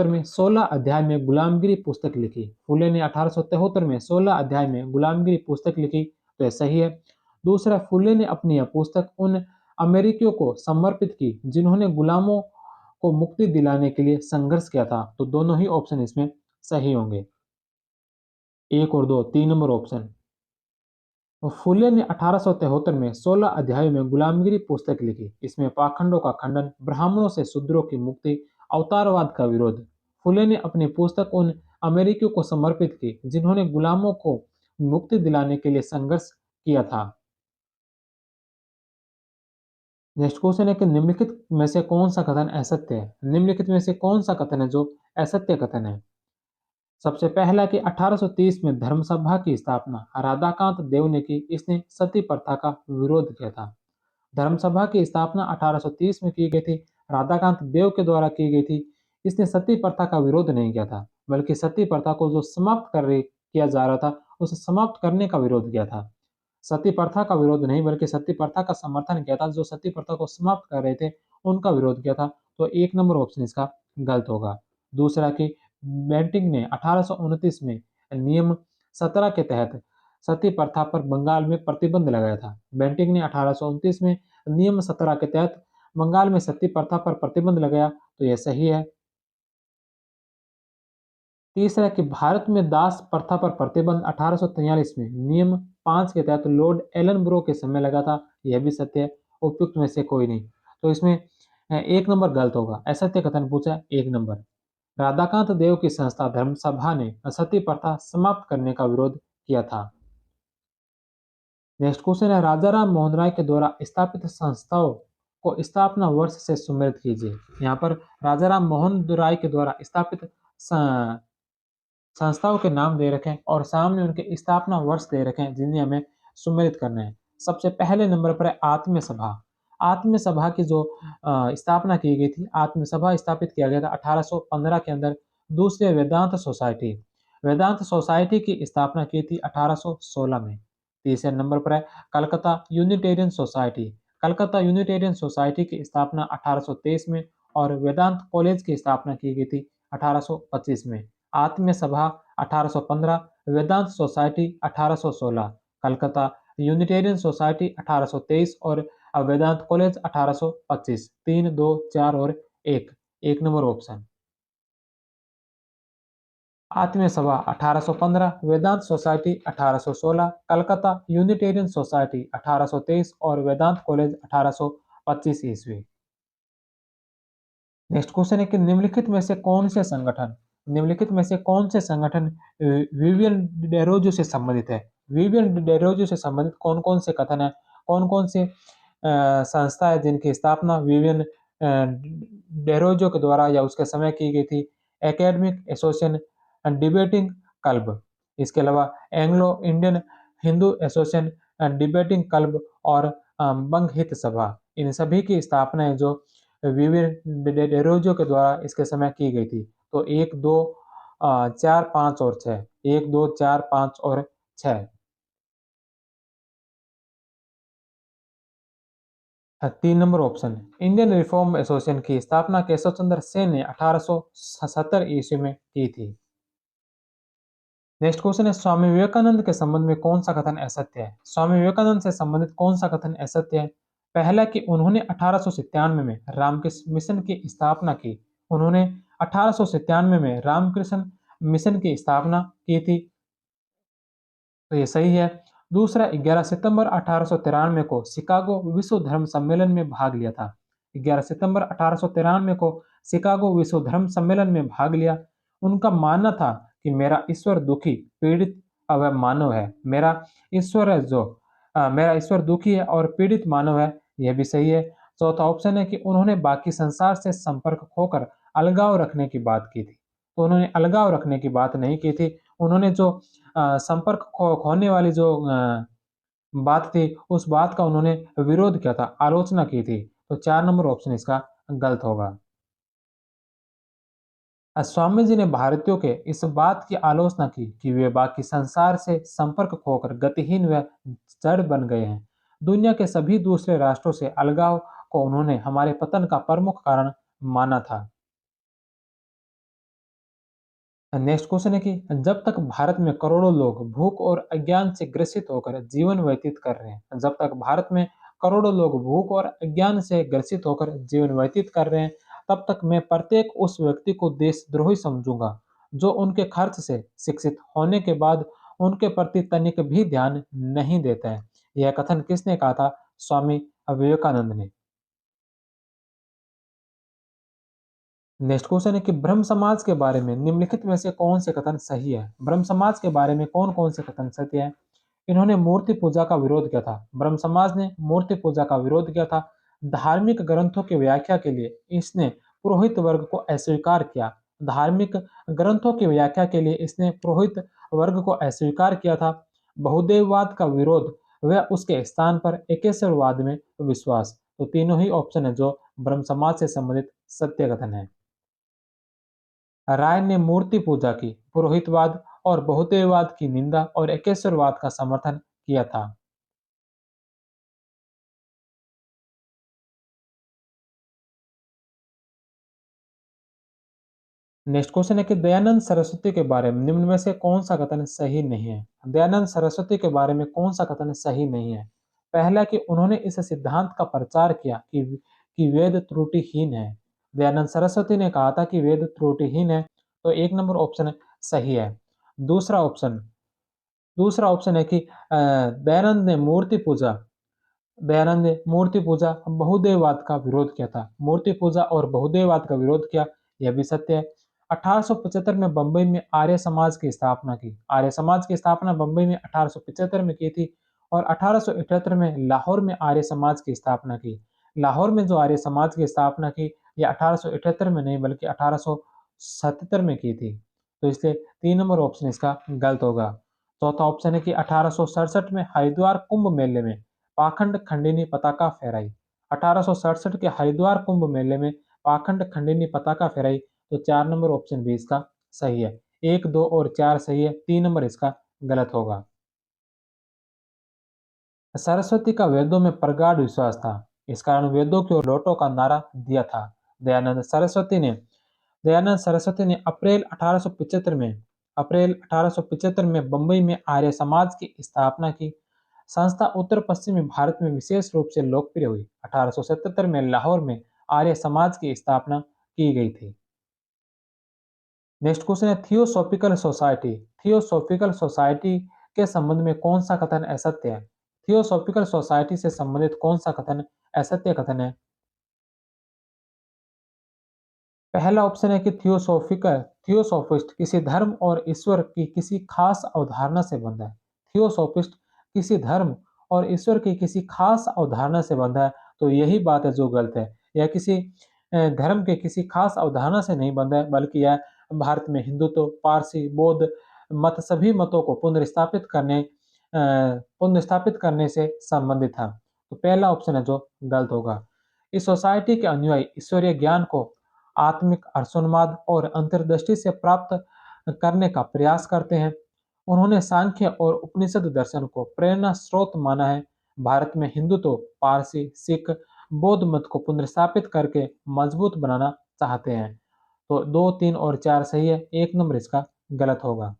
में 16 अध्याय में गुलामगिरी पुस्तक लिखी। फुले ने 1873 में 16 अध्याय में गुलामगिरी पुस्तक लिखी, तो यह सही है। दूसरा, फुले ने अपनी यह पुस्तक उन अमेरिकियों को समर्पित की जिन्होंने गुलामों को मुक्ति दिलाने के लिए संघर्ष किया था, तो दोनों ही ऑप्शन इसमें सही होंगे। 1 और 2, 3 नंबर ऑप्शन। फुले ने 1873 में 16 अध्यायों में गुलामगिरी पुस्तक लिखी। इसमें पाखंडों का खंडन, ब्राह्मणों से शूद्रों की मुक्ति, अवतारवाद का विरोध। फुले ने अपनी पुस्तक उन अमेरिकियों को समर्पित की जिन्होंने गुलामों को मुक्ति दिलाने के लिए संघर्ष किया था। नेक्स्ट क्वेश्चन है कि निम्नलिखित में से कौन सा कथन असत्य है? निम्नलिखित में से कौन सा कथन है जो असत्य कथन है? सबसे पहला कि 1830 में धर्मसभा की स्थापना राधाकांत देव ने की, इसने सती प्रथा का विरोध किया था। धर्मसभा की स्थापना 1830 में की गई थी, राधाकांत देव के द्वारा की गई थी। इसने सती प्रथा का विरोध नहीं किया था, बल्कि सती प्रथा को जो समाप्त किया जा रहा था, उसे समाप्त करने का विरोध किया था। सती प्रथा का विरोध नहीं, बल्कि सती प्रथा का समर्थन किया था। जो सती प्रथा को समाप्त कर रहे थे, उनका विरोध किया था। तो 1 नंबर ऑप्शन इसका गलत होगा। दूसरा कि बेंटिंक ने 1829 में नियम 17 के तहत सती प्रथा पर बंगाल में प्रतिबंध लगाया था। बेंटिक ने 1829 में नियम 17 के तहत बंगाल में सती प्रथा पर प्रतिबंध लगाया, तो यह सही है। तीसरा कि भारत में दास प्रथा पर प्रतिबंध 1843 में नियम 5 के तहत लॉर्ड एलन ब्रो के समय लगा था, यह भी सत्य है। उपयुक्त में से कोई नहीं। तो इसमें 1 नंबर गलत होगा। असत्य कथन पूछा 1 नंबर। राधाकांत देव की संस्था धर्मसभा ने सती प्रथा समाप्त करने का विरोध किया था। नेक्स्ट क्वेश्चन है, राजा राम मोहन राय के द्वारा स्थापित संस्थाओं को स्थापना वर्ष से सुमेलित कीजिए। यहाँ पर राजा राम मोहन राय के द्वारा स्थापित संस्थाओं के नाम दे रखे हैं और सामने उनके स्थापना वर्ष दे रखे हैं, जिन्हें हमें सुमेलित करना है। सबसे पहले नंबर पर है आत्म्य सभा। आत्म्य सभा की जो स्थापना की गई थी, आत्म्य सभा स्थापित किया गया था 1815 के अंदर। दूसरे वेदांत सोसाइटी, वेदांत सोसाइटी की स्थापना की थी 1816 में। तीसरे नंबर पर है Calcutta Unitarian society. Calcutta Unitarian society की स्थापना 1823 में और वेदांत कॉलेज की स्थापना की गई थी 1825 में। आत्म्य सभा 1815, वेदांत सोसाइटी 1816, कलकत्ता यूनिटेरियन सोसाइटी 1823 और वेदांत कॉलेज 1825। 3, 2, 4 और 1, 1 नंबर ऑप्शन। आत्मीय सभा 1815, वेदांत सोसाइटी 1816, कलकत्ता यूनिटेरियन सोसाइटी 1823 और वेदांत कॉलेज 1825 ईस्वी। नेक्स्ट क्वेश्चन है कि निम्नलिखित में से कौन से संगठन विवियन डेरोजो से संबंधित है? विवियन डेरोजो से संबंधित कौन कौन से कथन है, कौन कौन से संस्था है जिनकी स्थापना विवियन डेरोजो के द्वारा या उसके समय की गई थी? एकेडमिक एसोसिएशन डिबेटिंग क्लब, इसके अलावा Anglo Indian Hindu association debating club और बंग हित सभा। इन सभी की स्थापना है जो विवियन डेरोजो के द्वारा इसके समय की गई थी। तो 1, 2, 4, 5 और 6, 1, 2, 4, 5 और 6। 3 number option. Indian reform association की स्थापना केशव चंद्र सेन ने 1870 ईस्वी में की थी। नेक्स्ट क्वेश्चन है, स्वामी विवेकानंद के संबंध में कौन सा कथन असत्य है? स्वामी विवेकानंद से संबंधित कौन सा कथन असत्य है? पहला कि उन्होंने 1897 में रामकृष्ण मिशन की स्थापना की। उन्होंने 1897 में रामकृष्ण मिशन की स्थापना की थी, तो ये सही है। दूसरा, 11 सितंबर 1893 को शिकागो विश्व धर्म सम्मेलन में भाग लिया था। 11 सितंबर 1893 को शिकागो विश्व धर्म सम्मेलन में भाग लिया। उनका मानना था कि मेरा ईश्वर दुखी, पीड़ित वह मानव है। मेरा ईश्वर दुखी है और पीड़ित मानव है, यह भी सही है। चौथा ऑप्शन है कि उन्होंने बाकी संसार से संपर्क खोकर अलगाव रखने की बात की थी। तो उन्होंने अलगाव रखने की बात नहीं की थी। उन्होंने जो संपर्क खोने वाली जो बात थी, उस बात का उन्होंने विरोध किया था, आलोचना की थी। तो 4 नंबर ऑप्शन इसका गलत होगा। स्वामी जी ने भारतीयों के इस बात की आलोचना की कि वे बाकी संसार से संपर्क खोकर गतिहीन व जड़ बन गए हैं। दुनिया के सभी दूसरे राष्ट्रों से अलगाव को उन्होंने हमारे पतन का प्रमुख कारण माना था। नेक्स्ट क्वेश्चन है कि जब तक भारत में करोड़ों लोग भूख और अज्ञान से ग्रसित होकर जीवन व्यतीत कर रहे हैं, जब तक भारत में करोड़ों लोग भूख और अज्ञान से ग्रसित होकर जीवन व्यतीत कर रहे हैं, तब तक मैं प्रत्येक उस व्यक्ति को देशद्रोही समझूंगा जो उनके खर्च से शिक्षित होने के बाद उनके प्रति तनिक भी ध्यान नहीं देता है। यह कथन किसने कहा था? स्वामी विवेकानंद ने। नेक्स्ट क्वेश्चन है कि ब्रह्म समाज के बारे में निम्नलिखित में से कौन से कथन सही है? ब्रह्म समाज के बारे में कौन कौन से कथन सत्य है? इन्होंने मूर्ति पूजा का विरोध किया था। ब्रह्म समाज ने मूर्ति पूजा का विरोध किया था। धार्मिक ग्रंथों की व्याख्या के लिए इसने पुरोहित वर्ग को अस्वीकार किया। धार्मिक ग्रंथों की व्याख्या के लिए इसने पुरोहित वर्ग को अस्वीकार किया था। बहुदेववाद का विरोध व उसके स्थान पर एकेश्वरवाद में विश्वास। तो तीनों ही ऑप्शन है जो ब्रह्म समाज से संबंधित सत्य कथन है। राय ने मूर्ति पूजा की, पुरोहितवाद और बहुदेववाद की निंदा और एकेश्वरवाद का समर्थन किया था। नेक्स्ट क्वेश्चन है कि दयानंद सरस्वती के बारे में निम्न में से कौन सा कथन सही नहीं है? दयानंद सरस्वती के बारे में कौन सा कथन सही नहीं है? पहला कि उन्होंने इस सिद्धांत का प्रचार किया कि वेद त्रुटिहीन है। दयानंद सरस्वती ने कहा था कि वेद त्रुटिहीन है, तो एक नंबर ऑप्शन सही है। दूसरा ऑप्शन दूसरा ऑप्शन है कि दयानंद ने मूर्ति पूजा बहुदेववाद का विरोध किया था। मूर्ति पूजा और बहुदेववाद का विरोध किया, यह भी सत्य है। 1875 में बंबई में आर्य समाज की स्थापना की। आर्य समाज की स्थापना बंबई में 1875 में की थी और 1878 में लाहौर में आर्य समाज की स्थापना की। लाहौर में जो आर्य समाज की स्थापना की, यह 1878 में नहीं बल्कि 1877 में की थी। तो इसलिए 3 नंबर ऑप्शन इसका गलत होगा। चौथा ऑप्शन है कि 1867 में हरिद्वार कुंभ मेले में पाखंड खंडिनी पताका फहराई। 1867 के हरिद्वार कुंभ मेले में पाखंड खंडिनी पताका फहराई, तो 4 नंबर ऑप्शन भी इसका सही है। 1, 2 और 4 सही है, 3 नंबर इसका गलत होगा। सरस्वती का वेदों में प्रगाढ़ विश्वास था, इस कारण वेदों की ओर लौटो का नारा दिया था। दयानंद सरस्वती ने दयानंद सरस्वती ने अप्रैल 1875 में बंबई में आर्य समाज की स्थापना की। संस्था उत्तर पश्चिमी भारत में विशेष रूप से लोकप्रिय हुई। 1877 में लाहौर में आर्य समाज की स्थापना की गई थी। नेक्स्ट क्वेश्चन है थियोसॉफिकल सोसाइटी। थियोसॉफिकल सोसाइटी के संबंध में कौन सा कथन असत्य है? थियोसॉफिकल सोसाइटी से संबंधित कौन सा कथन असत्य कथन है? पहला ऑप्शन है कि थियोसॉफिस्ट किसी धर्म और ईश्वर की किसी खास अवधारणा से बंधा है। थियोसॉफिस्ट किसी धर्म और ईश्वर की किसी खास अवधारणा से बंधा है, तो यही बात है जो गलत है। यह किसी धर्म के किसी खास अवधारणा से नहीं बंधा है, बल्कि यह भारत में हिंदुत्व, पारसी, बौद्ध मत सभी मतों को पुनर्स्थापित करने से संबंधित था। तो पहला ऑप्शन है जो गलत होगा। इस सोसाइटी के अनुयायी ईश्वरीय ज्ञान को आत्मिक हर्षोन्माद और अंतर्दृष्टि से प्राप्त करने का प्रयास करते हैं। उन्होंने सांख्य और उपनिषद दर्शन को प्रेरणा स्रोत माना है। भारत में हिंदुत्व, पारसी, सिख, बौद्ध मत को पुनर्स्थापित करके मजबूत बनाना चाहते हैं। तो 2, 3 और 4 सही है, 1 नंबर इसका गलत होगा।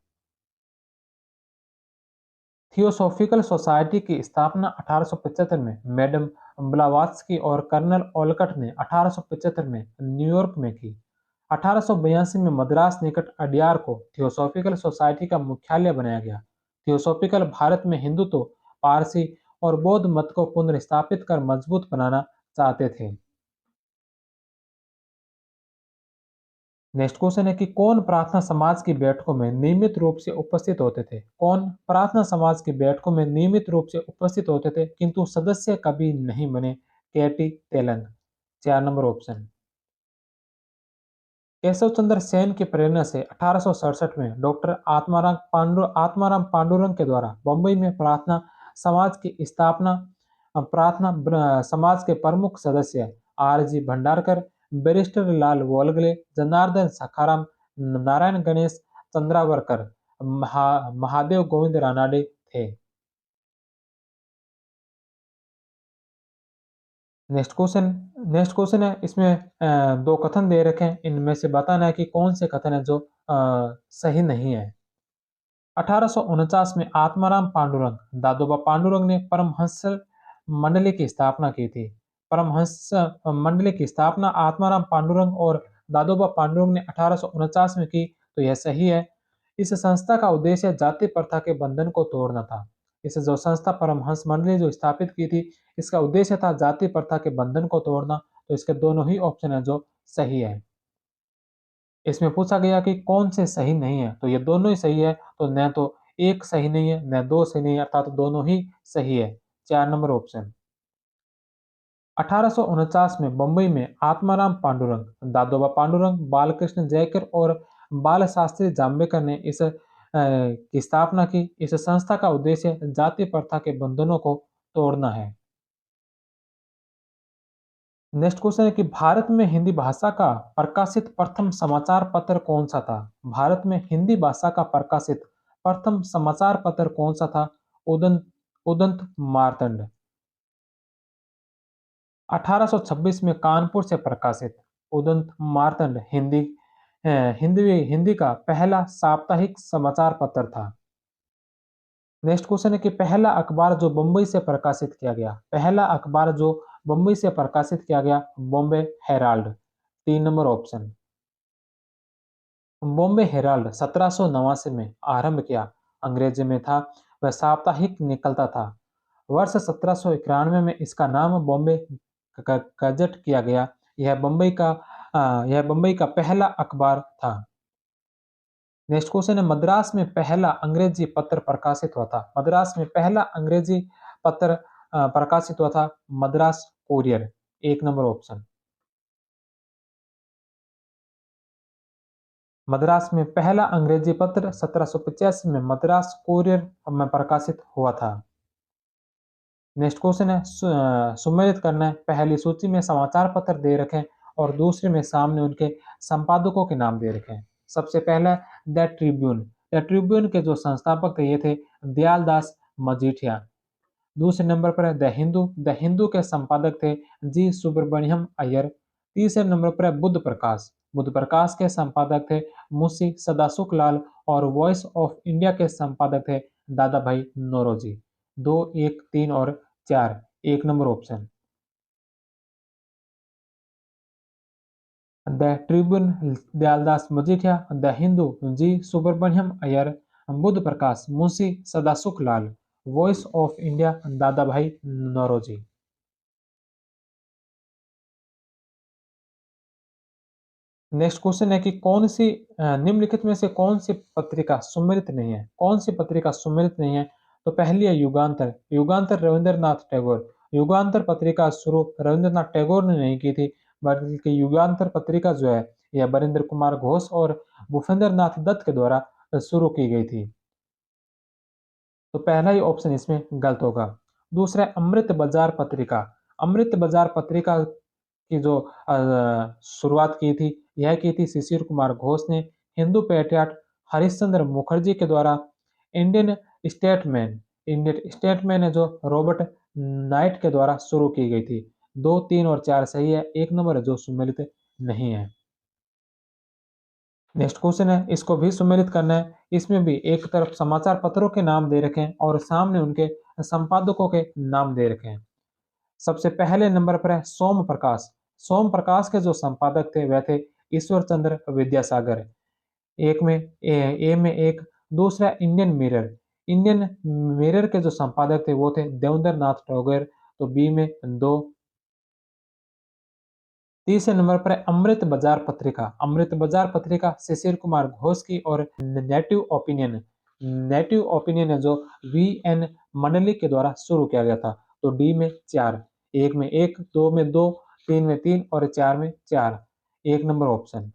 थियोसॉफिकल सोसाइटी की स्थापना 1875 में मैडम ब्लावात्स्की और कर्नल ओलकट ने 1875 में न्यूयॉर्क में की। 1882 में मद्रास निकट अडयार को थियोसॉफिकल सोसाइटी का मुख्यालय बनाया गया। थियोसॉफिकल भारत में हिंदुत्व, पारसी और बौद्ध मत को पुनर्स्थापित कर मजबूत बनाना चाहते थे। नेक्स्ट क्वेश्चन है कि कौन प्रार्थना समाज की बैठकों में नियमित रूप से उपस्थित होते थे? कौन प्रार्थना समाज की बैठकों में नियमित रूप से उपस्थित होते थे किंतु सदस्य कभी नहीं बने? केटी तेलन, 4 नंबर ऑप्शन। केशव चंद्र सेन की प्रेरणा से 1867 में डॉक्टर आत्माराम पांडुरंग के द्वारा बंबई में प्रार्थना समाज की स्थापना। समाज के प्रमुख सदस्य आर जी भंडारकर, बैरिस्टर लाल वोलगले, जनार्दन सखाराम, नारायण गणेश चंद्रावरकर, महादेव गोविंद रानाडे थे। नेक्स्ट क्वेश्चन है, इसमें दो कथन दे रखे हैं, इनमें से बताना है कि कौन से कथन है जो सही नहीं है। 1849 में आत्माराम पांडुरंग, दादोबा पांडुरंग ने परमहंस मंडली की स्थापना की थी। परमहंस मंडली की स्थापना आत्माराम पांडुरंग और दादोबा पांडुरंग ने 1849 में की, तो यह सही है। इस संस्था का उद्देश्य जाति प्रथा के बंधन को तोड़ना था। इस जो संस्था परमहंस मंडली जो स्थापित की थी, इसका उद्देश्य था जाति प्रथा के बंधन को तोड़ना, तो इसके दोनों ही ऑप्शन है जो सही है। इसमें पूछा गया कि कौन से सही नहीं है, तो ये दोनों ही सही है, तो न तो एक सही नहीं है, न दो सही नहीं है, अर्थात दोनों ही सही है। 4 नंबर ऑप्शन। 1849 में बंबई में आत्माराम पांडुरंग, दादोबा पांडुरंग, बालकृष्ण जयकर और बाल शास्त्री जाम्बेकर ने की स्थापना की। इस संस्था का उद्देश्य जाति प्रथा के बंधनों को तोड़ना है। नेक्स्ट क्वेश्चन है कि भारत में हिंदी भाषा का प्रकाशित प्रथम समाचार पत्र कौन सा था? भारत में हिंदी भाषा का प्रकाशित प्रथम समाचार पत्र कौन सा था? उदंत उदंत मार्तंड। 1826 में कानपुर से प्रकाशित उदंत मार्तंड हिंदी का पहला साप्ताहिक समाचार पत्र था। नेक्स्ट क्वेश्चन है कि पहला अखबार जो बंबई से प्रकाशित किया गया, पहला अखबार जो बंबई से प्रकाशित किया गया, Bombay Herald. 3 number option. Bombay Herald 1789 में आरंभ किया, अंग्रेजी में था, वह साप्ताहिक निकलता था। वर्ष 1791 में इसका नाम बॉम्बे गजट किया गया। यह बंबई का पहला अखबार था। नेक्स्ट क्वेश्चन है, मद्रास में पहला अंग्रेजी पत्र प्रकाशित हुआ था। मद्रास में पहला अंग्रेजी पत्र प्रकाशित हुआ था, Madras courier. 1 number option. Madras में पहला अंग्रेजी पत्र 1785 में मद्रास कोरियर में प्रकाशित हुआ था। नेक्स्ट क्वेश्चन है, सुमेलित करना है। पहली सूची में समाचार पत्र दे रखें और दूसरे में सामने उनके संपादकों के नाम दे रखें। सबसे पहला द ट्रिब्यून। द ट्रिब्यून के जो संस्थापक थे ये थे दयालदास मजीठिया। दूसरे नंबर पर है द हिंदू। द हिंदू के संपादक थे जी सुब्रमण्यम अय्यर। तीसरे नंबर पर है बुध प्रकाश। बुध प्रकाश के संपादक थे मुंशी सदासुख लाल और वॉइस ऑफ इंडिया के संपादक थे दादा भाई नौरोजी। 2, 1, 3 और 4। 1 number option. The Tribune Dayaldas Majithia, the Hindu G Subramania Iyer, Budh Prakash Munshi Sadasukh Lal, Voice of India Dadabhai Naoroji. Next question है कि कौन सी निम्नलिखित में से कौन सी पत्रिका सुमेलित नहीं है? कौन सी पत्रिका सुमेलित नहीं है? तो पहली है युगांतर। युगांतर रविंद्रनाथ टैगोर। युगांतर पत्रिका शुरू रविंद्रनाथ टैगोर ने नहीं की थी, बल्कि युगांतर पत्रिका जो है यह बरिंदर कुमार घोष और भूपेंद्र नाथ दत्त के द्वारा शुरू की गई थी। तो पहला ही ऑप्शन इसमें गलत होगा। दूसरा है अमृत बाजार पत्रिका। अमृत बाजार पत्रिका की जो शुरुआत की थी, यह की थी शिशिर कुमार घोष ने। हिंदू पेट्रियाट हरिश्चंद्र मुखर्जी के द्वारा इंडियन स्टेटमैन इंडियन स्टेटमैन है जो रॉबर्ट नाइट के द्वारा शुरू की गई थी। 2, 3 और 4 सही है। 1 नंबर है जो सुमेलित नहीं है। नेक्स्ट क्वेश्चन है, इसको भी सुमेलित करना है। इसमें भी एक तरफ समाचार पत्रों के नाम दे रखे हैं और सामने उनके संपादकों के नाम दे रखे हैं। सबसे पहले नंबर पर है सोम प्रकाश। सोम प्रकाश के जो संपादक थे वह थे ईश्वर चंद्र विद्यासागर। एक में ए में एक। दूसरा इंडियन मिरर। इंडियन मिरर के जो संपादक थे वो थे देवेंद्र नाथ टैगोर। तो बी में 2। तीसरे नंबर पर है अमृत बाजार पत्रिका। अमृत बाजार पत्रिका शिशिर कुमार घोष की और नेटिव ओपिनियन। नेटिव ओपिनियन है जो वी एन मंडलिक के द्वारा शुरू किया गया था। तो डी में 4। 1 में 1, 2 में 2, 3 में 3 और 4 में 4। 1 नंबर ऑप्शन।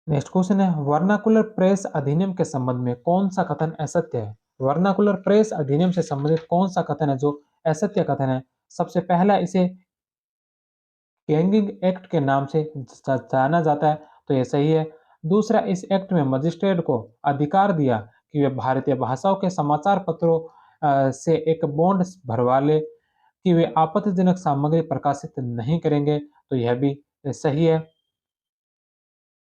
नेक्स्ट क्वेश्चन है, वर्नाकुलर प्रेस अधिनियम के संबंध में कौन सा कथन असत्य है? वर्नाकुलर प्रेस अधिनियम से संबंधित कौन सा कथन है जो असत्य कथन है? सबसे पहला इसे कैंगिंग एक्ट के नाम से जाना जाता है, तो ये सही है। दूसरा, इस एक्ट में मजिस्ट्रेट को अधिकार दिया कि वे भारतीय भाषाओं के समाचार पत्रों से एक बॉन्ड भरवा ले कि वे आपत्तिजनक सामग्री प्रकाशित नहीं करेंगे, तो यह भी सही है।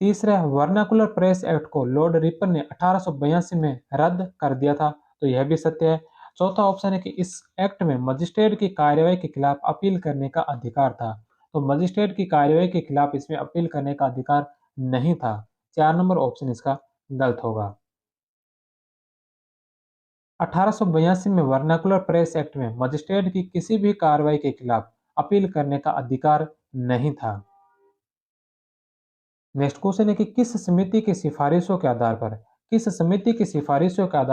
तीसरा, वर्नाकुलर प्रेस एक्ट को लॉर्ड रिपन ने 1882 में रद्द कर दिया था, तो यह भी सत्य है। चौथा ऑप्शन है कि इस एक्ट में मजिस्ट्रेट की कार्यवाही के खिलाफ अपील करने का अधिकार था, तो मजिस्ट्रेट की कार्यवाही के खिलाफ इसमें अपील करने का अधिकार नहीं था। 4 नंबर ऑप्शन इसका गलत होगा। 1882 में वर्नाकुलर प्रेस एक्ट में मजिस्ट्रेट की किसी भी कार्रवाई के खिलाफ अपील करने का अधिकार नहीं था। नेक्स्ट क्वेश्चन है कि किस समिति की सिफारिशों के आधार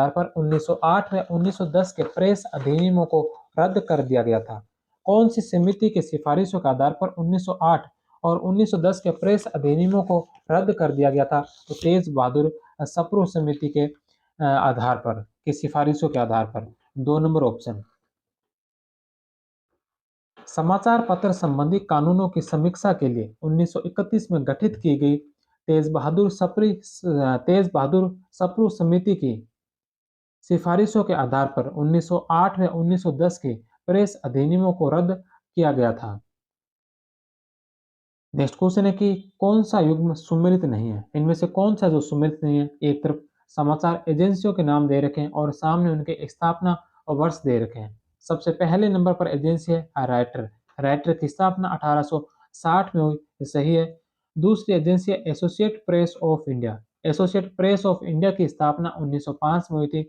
पर 1908 व 1910 के प्रेस अधिनियमों को रद्द कर दिया गया था? कौन सी समिति की सिफारिशों के आधार पर 1908 और 1910 के प्रेस अधिनियमों को रद्द कर दिया गया था? तो तेज बहादुर सप्रू समिति के आधार पर, की सिफारिशों के आधार पर। 2 नंबर ऑप्शन। समाचार पत्र संबंधी कानूनों की समीक्षा के लिए 1931 में गठित की गई तेज बहादुर सप्रू समिति की सिफारिशों के आधार पर 1908 व 1910 के प्रेस अधिनियमों को रद्द किया गया था। नेक्स्ट क्वेश्चन है कि कौन सा युग्म सुमेलित नहीं है? इनमें से कौन सा जो सुमेलित नहीं है? एक तरफ समाचार एजेंसियों के नाम दे रखे हैं और सामने उनके स्थापना और वर्ष दे रखे हैं। सबसे पहले नंबर पर एजेंसी है राइटर। राइटर की स्थापना 1860 में हुई, ये सही है। दूसरी एजेंसी है associate press of India. Associate press of India की स्थापना 1905 में हुई थी।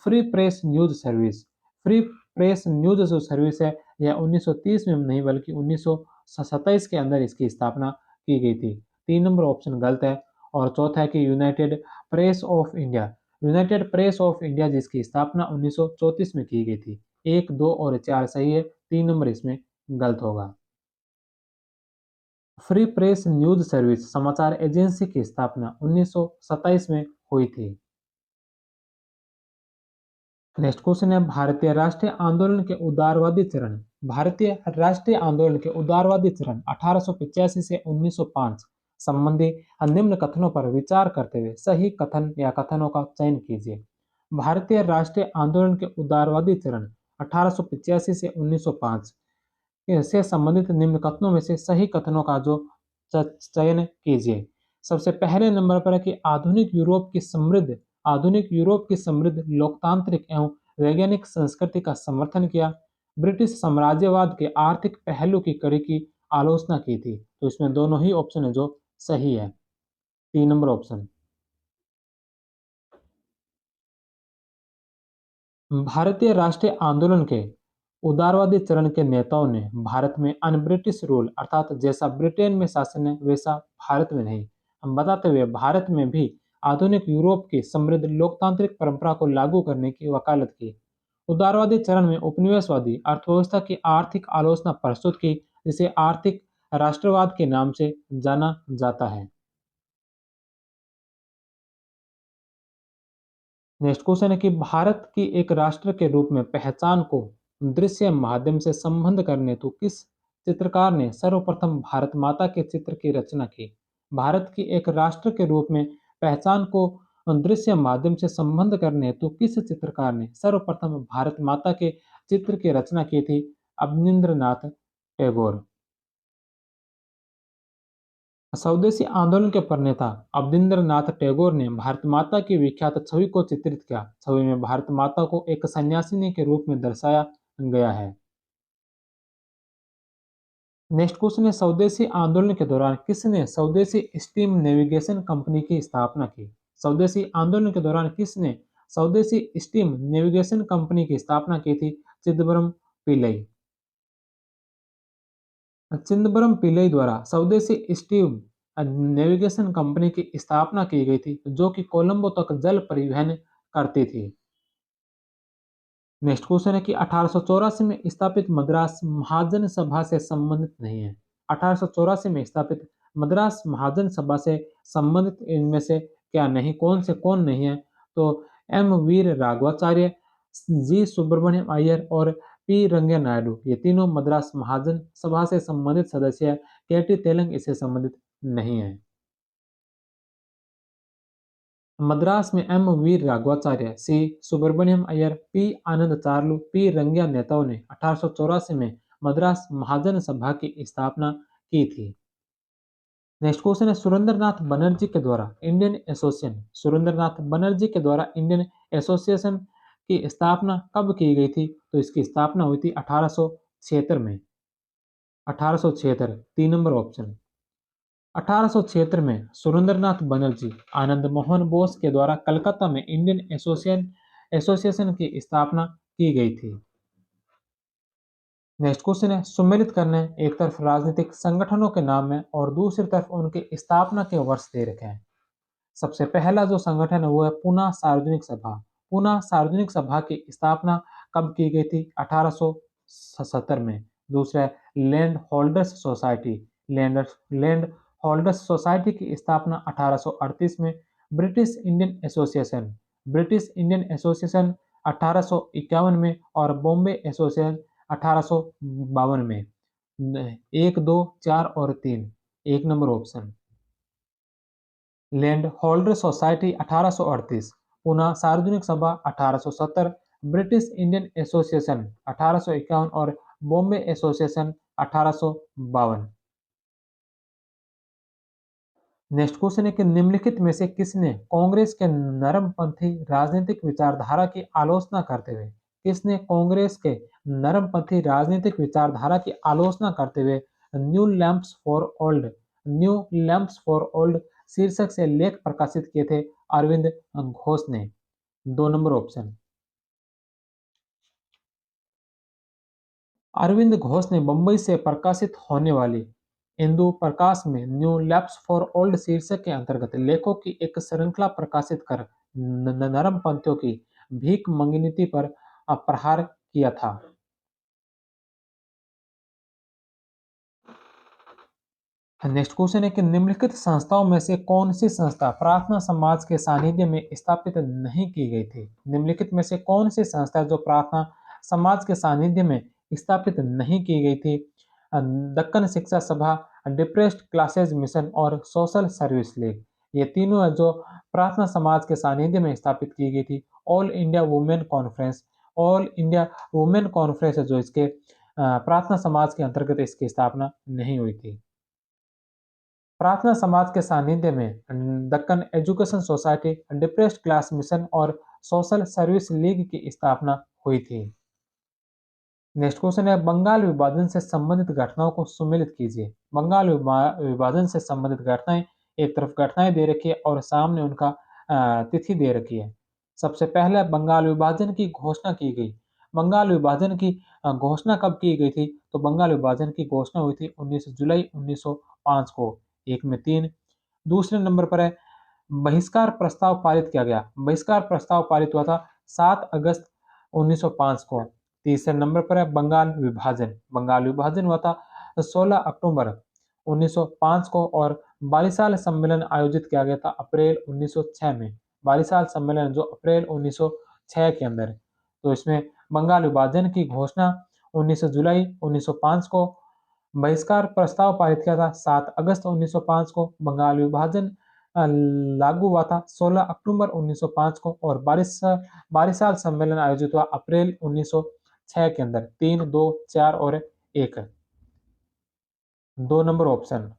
Free press news service. Free press news जो सर्विस है यह 1930 में नहीं बल्कि 1927 के अंदर इसकी स्थापना की गई थी। 3 नंबर ऑप्शन गलत है। और चौथा है कि United press of India. United press of India जिसकी स्थापना 1934 में की गई थी। 1, 2 और 4 सही है, 3 नंबर इसमें गलत होगा। फ्री प्रेस न्यूज सर्विस समाचार एजेंसी की स्थापना 1927 में हुई थी। नेक्स्ट क्वेश्चन है भारतीय राष्ट्रीय आंदोलन के उदारवादी चरण। भारतीय राष्ट्रीय आंदोलन के उदारवादी चरण 1885 से 1905 संबंधी निम्न कथनों पर विचार करते हुए सही कथन या कथनों का चयन कीजिए। भारतीय राष्ट्रीय आंदोलन के उदारवादी चरण 1885 से 1905 से संबंधित निम्न कथनों में से सही कथनों का जो चयन कीजिए। सबसे पहले नंबर पर है कि आधुनिक यूरोप की समृद्ध लोकतांत्रिक एवं वैज्ञानिक संस्कृति का समर्थन किया। ब्रिटिश साम्राज्यवाद के आर्थिक पहलू की कड़ी की आलोचना की थी। तो इसमें दोनों ही ऑप्शन है जो सही है। 3 नंबर ऑप्शन। भारतीय राष्ट्रीय आंदोलन के उदारवादी चरण के नेताओं ने भारत में अनब्रिटिश रूल अर्थात जैसा ब्रिटेन में शासन है वैसा भारत में नहीं, हम बताते हुए भारत में भी आधुनिक यूरोप की समृद्ध लोकतांत्रिक परंपरा को लागू करने की वकालत की। उदारवादी चरण में उपनिवेशवादी अर्थव्यवस्था की आर्थिक आलोचना प्रस्तुत की, जिसे आर्थिक राष्ट्रवाद के नाम से जाना जाता है। नेक्स्ट क्वेश्चन है कि भारत की एक राष्ट्र के रूप में पहचान को दृश्य माध्यम से संबद्ध करने हेतु किस चित्रकार ने सर्वप्रथम भारत माता के चित्र की रचना की? भारत की एक राष्ट्र के रूप में पहचान को दृश्य माध्यम से संबद्ध करने हेतु किस चित्रकार ने सर्वप्रथम भारत माता के चित्र की रचना की थी? अवनींद्रनाथ टैगोर। स्वदेशी आंदोलन के प्रणेता अवनींद्रनाथ टैगोर ने भारत माता की विख्यात छवि को चित्रित किया। छवि में भारत माता को एक सन्यासिनी के रूप में दर्शाया गया है। नेक्स्ट क्वेश्चन है स्वदेशी आंदोलन के दौरान किसने स्वदेशी स्टीम नेविगेशन कंपनी की स्थापना की? स्वदेशी आंदोलन के दौरान किसने स्वदेशी स्टीम नेविगेशन कंपनी की स्थापना की थी? चिदम्बरम पिल्लई। चिदम्बरम पिल्लई द्वारा स्वदेशी स्टीम नेविगेशन कंपनी की स्थापना की गई थी जो कि कोलंबो तक जल परिवहन करती थी। नेक्स्ट क्वेश्चन है कि 1884 में स्थापित मद्रास महाजन सभा से संबंधित नहीं है। 1884 में स्थापित मद्रास महाजन सभा से संबंधित इनमें से क्या नहीं, कौन नहीं है? तो एम वीर राघवाचार्य, जी सुब्रमण्यम अय्यर और पी रंगैया नायडू, ये तीनों मद्रास महाजन सभा से संबंधित सदस्य है। केटी तेलंग इससे संबंधित नहीं है। मद्रास में एम वीर राघवाचार्य, सी सुब्रमण्यम अय्यर, पी आनंद चार्लू, पी रंगैया नेताओं ने 1884 में मद्रास महाजन सभा की स्थापना की थी। नेक्स्ट क्वेश्चन है सुरेंद्रनाथ बनर्जी के द्वारा इंडियन एसोसिएशन की स्थापना कब की गई थी? तो इसकी स्थापना हुई थी 1876 में। 1876, 3 नंबर ऑप्शन। 1876 में सुरेंद्रनाथ बनर्जी आनंद मोहन बोस के द्वारा कलकत्ता में इंडियन एसोसिएशन की स्थापना की गई थी। नेक्स्ट क्वेश्चन है, सुमेलित करने। एक तरफ राजनीतिक संगठनों के नाम है और दूसरी तरफ उनकी स्थापना के वर्ष दे रखे हैं। सबसे पहला जो संगठन है वो है पूना सार्वजनिक सभा। पूना सार्वजनिक सभा की स्थापना कब की गई थी? 1870 में। दूसरा है land holders society. Land holders society की स्थापना 1838 में। British Indian association. British Indian association 1851 में और बॉम्बे एसोसिएशन 1852 में। एक, दो, चार और तीन। एक number option. Land holder society 1838, पुनः सार्वजनिक सभा 1870, ब्रिटिश इंडियन एसोसिएशन 1851 और बॉम्बे एसोसिएशन 1852। नेक्स्ट क्वेश्चन है कि निम्नलिखित में से किसने कांग्रेस के नरमपंथी राजनीतिक विचारधारा की आलोचना करते हुए किसने कांग्रेस के नरमपंथी राजनीतिक विचारधारा की आलोचना करते हुए new lamps for old new lamps for old शीर्षक से लेख प्रकाशित किए थे? अरविंद घोष ने। दो नंबर ऑप्शन। अरविंद घोष ने मुंबई से प्रकाशित होने वाली इंदु प्रकाश में न्यू लैप्स फॉर ओल्ड शीर्षक के अंतर्गत लेखों की एक श्रृंखला प्रकाशित कर नरम पंथों की भीख मंगनीति पर प्रहार किया था। नेक्स्ट क्वेश्चन है कि निम्नलिखित संस्थाओं में से कौन सी संस्था प्रार्थना समाज के सानिध्य में स्थापित नहीं की गई थी? निम्नलिखित में से कौन सी संस्था जो प्रार्थना समाज के सानिध्य में स्थापित नहीं की गई थी? दक्कन शिक्षा सभा, डिप्रेस्ड क्लासेज मिशन और सोशल सर्विस लीग। ये तीनों है जो प्रार्थना समाज के सानिध्य में स्थापित की गई थी। All India women conference, all India women conference है जो इसके प्रार्थना समाज के अंतर्गत इसकी स्थापना नहीं हुई थी। प्रार्थना समाज के सानिध्य में Deccan education society, depressed class mission और सोशल सर्विस लीग की स्थापना हुई थी। नेक्स्ट क्वेश्चन है, बंगाल विभाजन से संबंधित घटनाओं को सुमेलित कीजिए। बंगाल विभाजन से संबंधित घटनाएं, एक तरफ घटनाएं दे रखी है और सामने उनका तिथि दे रखी है। सबसे पहले बंगाल विभाजन की घोषणा की गई। बंगाल विभाजन की घोषणा कब की गई थी? तो बंगाल विभाजन की घोषणा हुई थी 19 जुलाई 1905 को। एक में तीन। दूसरे नंबर पर है बहिष्कार प्रस्ताव पारित किया गया। बहिष्कार प्रस्ताव पारित हुआ था 7 अगस्त 1905 को। तीसरे नंबर पर है बंगाल विभाजन। बंगाल विभाजन हुआ था 16 अक्टूबर 1905 को और बारिशाल सम्मेलन आयोजित किया गया था अप्रैल 1906 में। बारिशाल सम्मेलन जो अप्रैल 1906 के अंदर। तो इसमें बंगाल विभाजन की घोषणा 19 जुलाई 1905 को, बहिष्कार प्रस्ताव पारित किया था 7 अगस्त 1905 को, बंगाल विभाजन लागू हुआ था 16 अक्टूबर 1905 को और बारिशाल सम्मेलन आयोजित हुआ अप्रैल 1906 के अंदर। 3, 2, 4 और 1। दो नंबर ऑप्शन।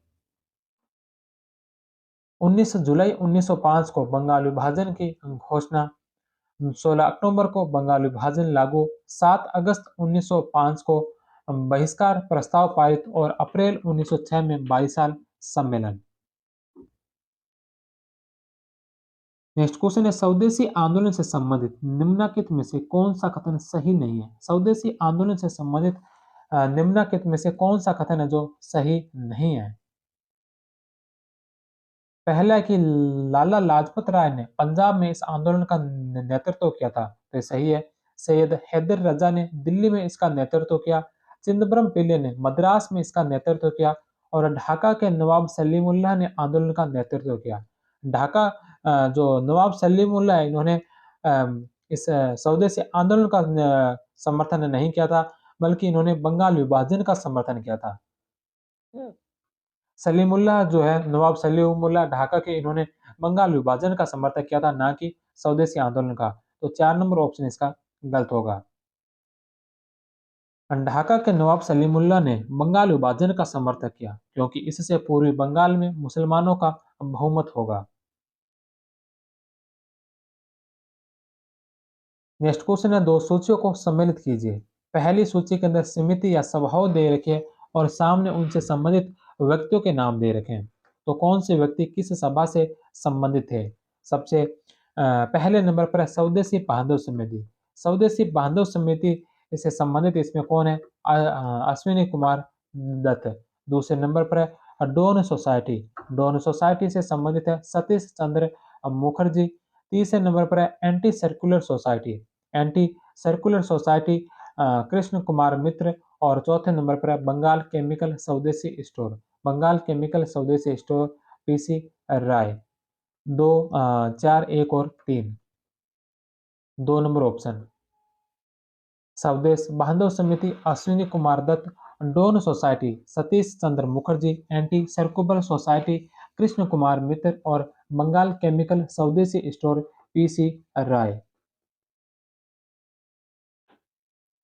19 जुलाई 1905 को बंगाल विभाजन की घोषणा, 16 अक्टूबर को बंगाल विभाजन लागू, 7 अगस्त 1905 को बहिष्कार प्रस्ताव पारित और अप्रैल 1906 में बारिशाल सम्मेलन। नेक्स्ट क्वेश्चन है, स्वदेशी आंदोलन से संबंधित निम्नलिखित में से कौन सा कथन सही नहीं है? स्वदेशी आंदोलन से संबंधित निम्नलिखित में से कौन सा कथन है जो सही नहीं है? पहला है कि लाला लाजपत राय ने पंजाब में इस आंदोलन का नेतृत्व किया था, तो ये सही है। सैयद हैदर रजा ने दिल्ली में इसका नेतृत्व किया। चिदम्बरम पिल्ले ने मद्रास में इसका नेतृत्व किया और ढाका के नवाब सलीमुल्लाह ने आंदोलन का नेतृत्व किया। ढाका जो नवाब सलीमुल्लाह है, इन्होंने इस स्वदेशी आंदोलन का समर्थन नहीं किया था, बल्कि इन्होंने बंगाल विभाजन का समर्थन किया था। सलीमुल्लाह जो है, नवाब सलीमुल्लाह ढाका के, इन्होंने बंगाल विभाजन का समर्थन किया था, ना कि स्वदेशी आंदोलन का। तो 4 नंबर ऑप्शन इसका गलत होगा। ढाका के नवाब सलीमुल्लाह ने बंगाल विभाजन का समर्थन किया क्योंकि इससे पूर्वी बंगाल में मुसलमानों का बहुमत होगा। नेक्स्ट क्वेश्चन है, दो सूचियों को सम्मिलित कीजिए। पहली सूची के अंदर समिति या सभाओं दे रखे हैं और सामने उनसे संबंधित व्यक्तियों के नाम दे रखे हैं। तो कौन से व्यक्ति किस सभा से संबंधित थे? सबसे पहले नंबर पर है स्वदेशी बांधव समिति। स्वदेशी बांधव समिति से संबंधित इसमें कौन है? अश्विनी कुमार दत्त। दूसरे नंबर पर है डोन सोसाइटी। डोन सोसाइटी से संबंधित है सतीश चंद्र मुखर्जी। तीसरे नंबर पर है Anti Circular Society. Anti Circular Society Krishna Kumar Mitra. और चौथे नंबर पर है Bengal Chemical Swadeshi Store. Bengal Chemical Swadeshi Store PC Ray. दो, चार, एक और तीन। दो number option. Swadesh Bandhab Samiti Ashwini Kumar Dutt. Dawn Society Satish Chandra Mukherjee. Anti Circular Society Krishna Kumar Mitra. और Bengal Chemical Swadeshi Store PC Ray.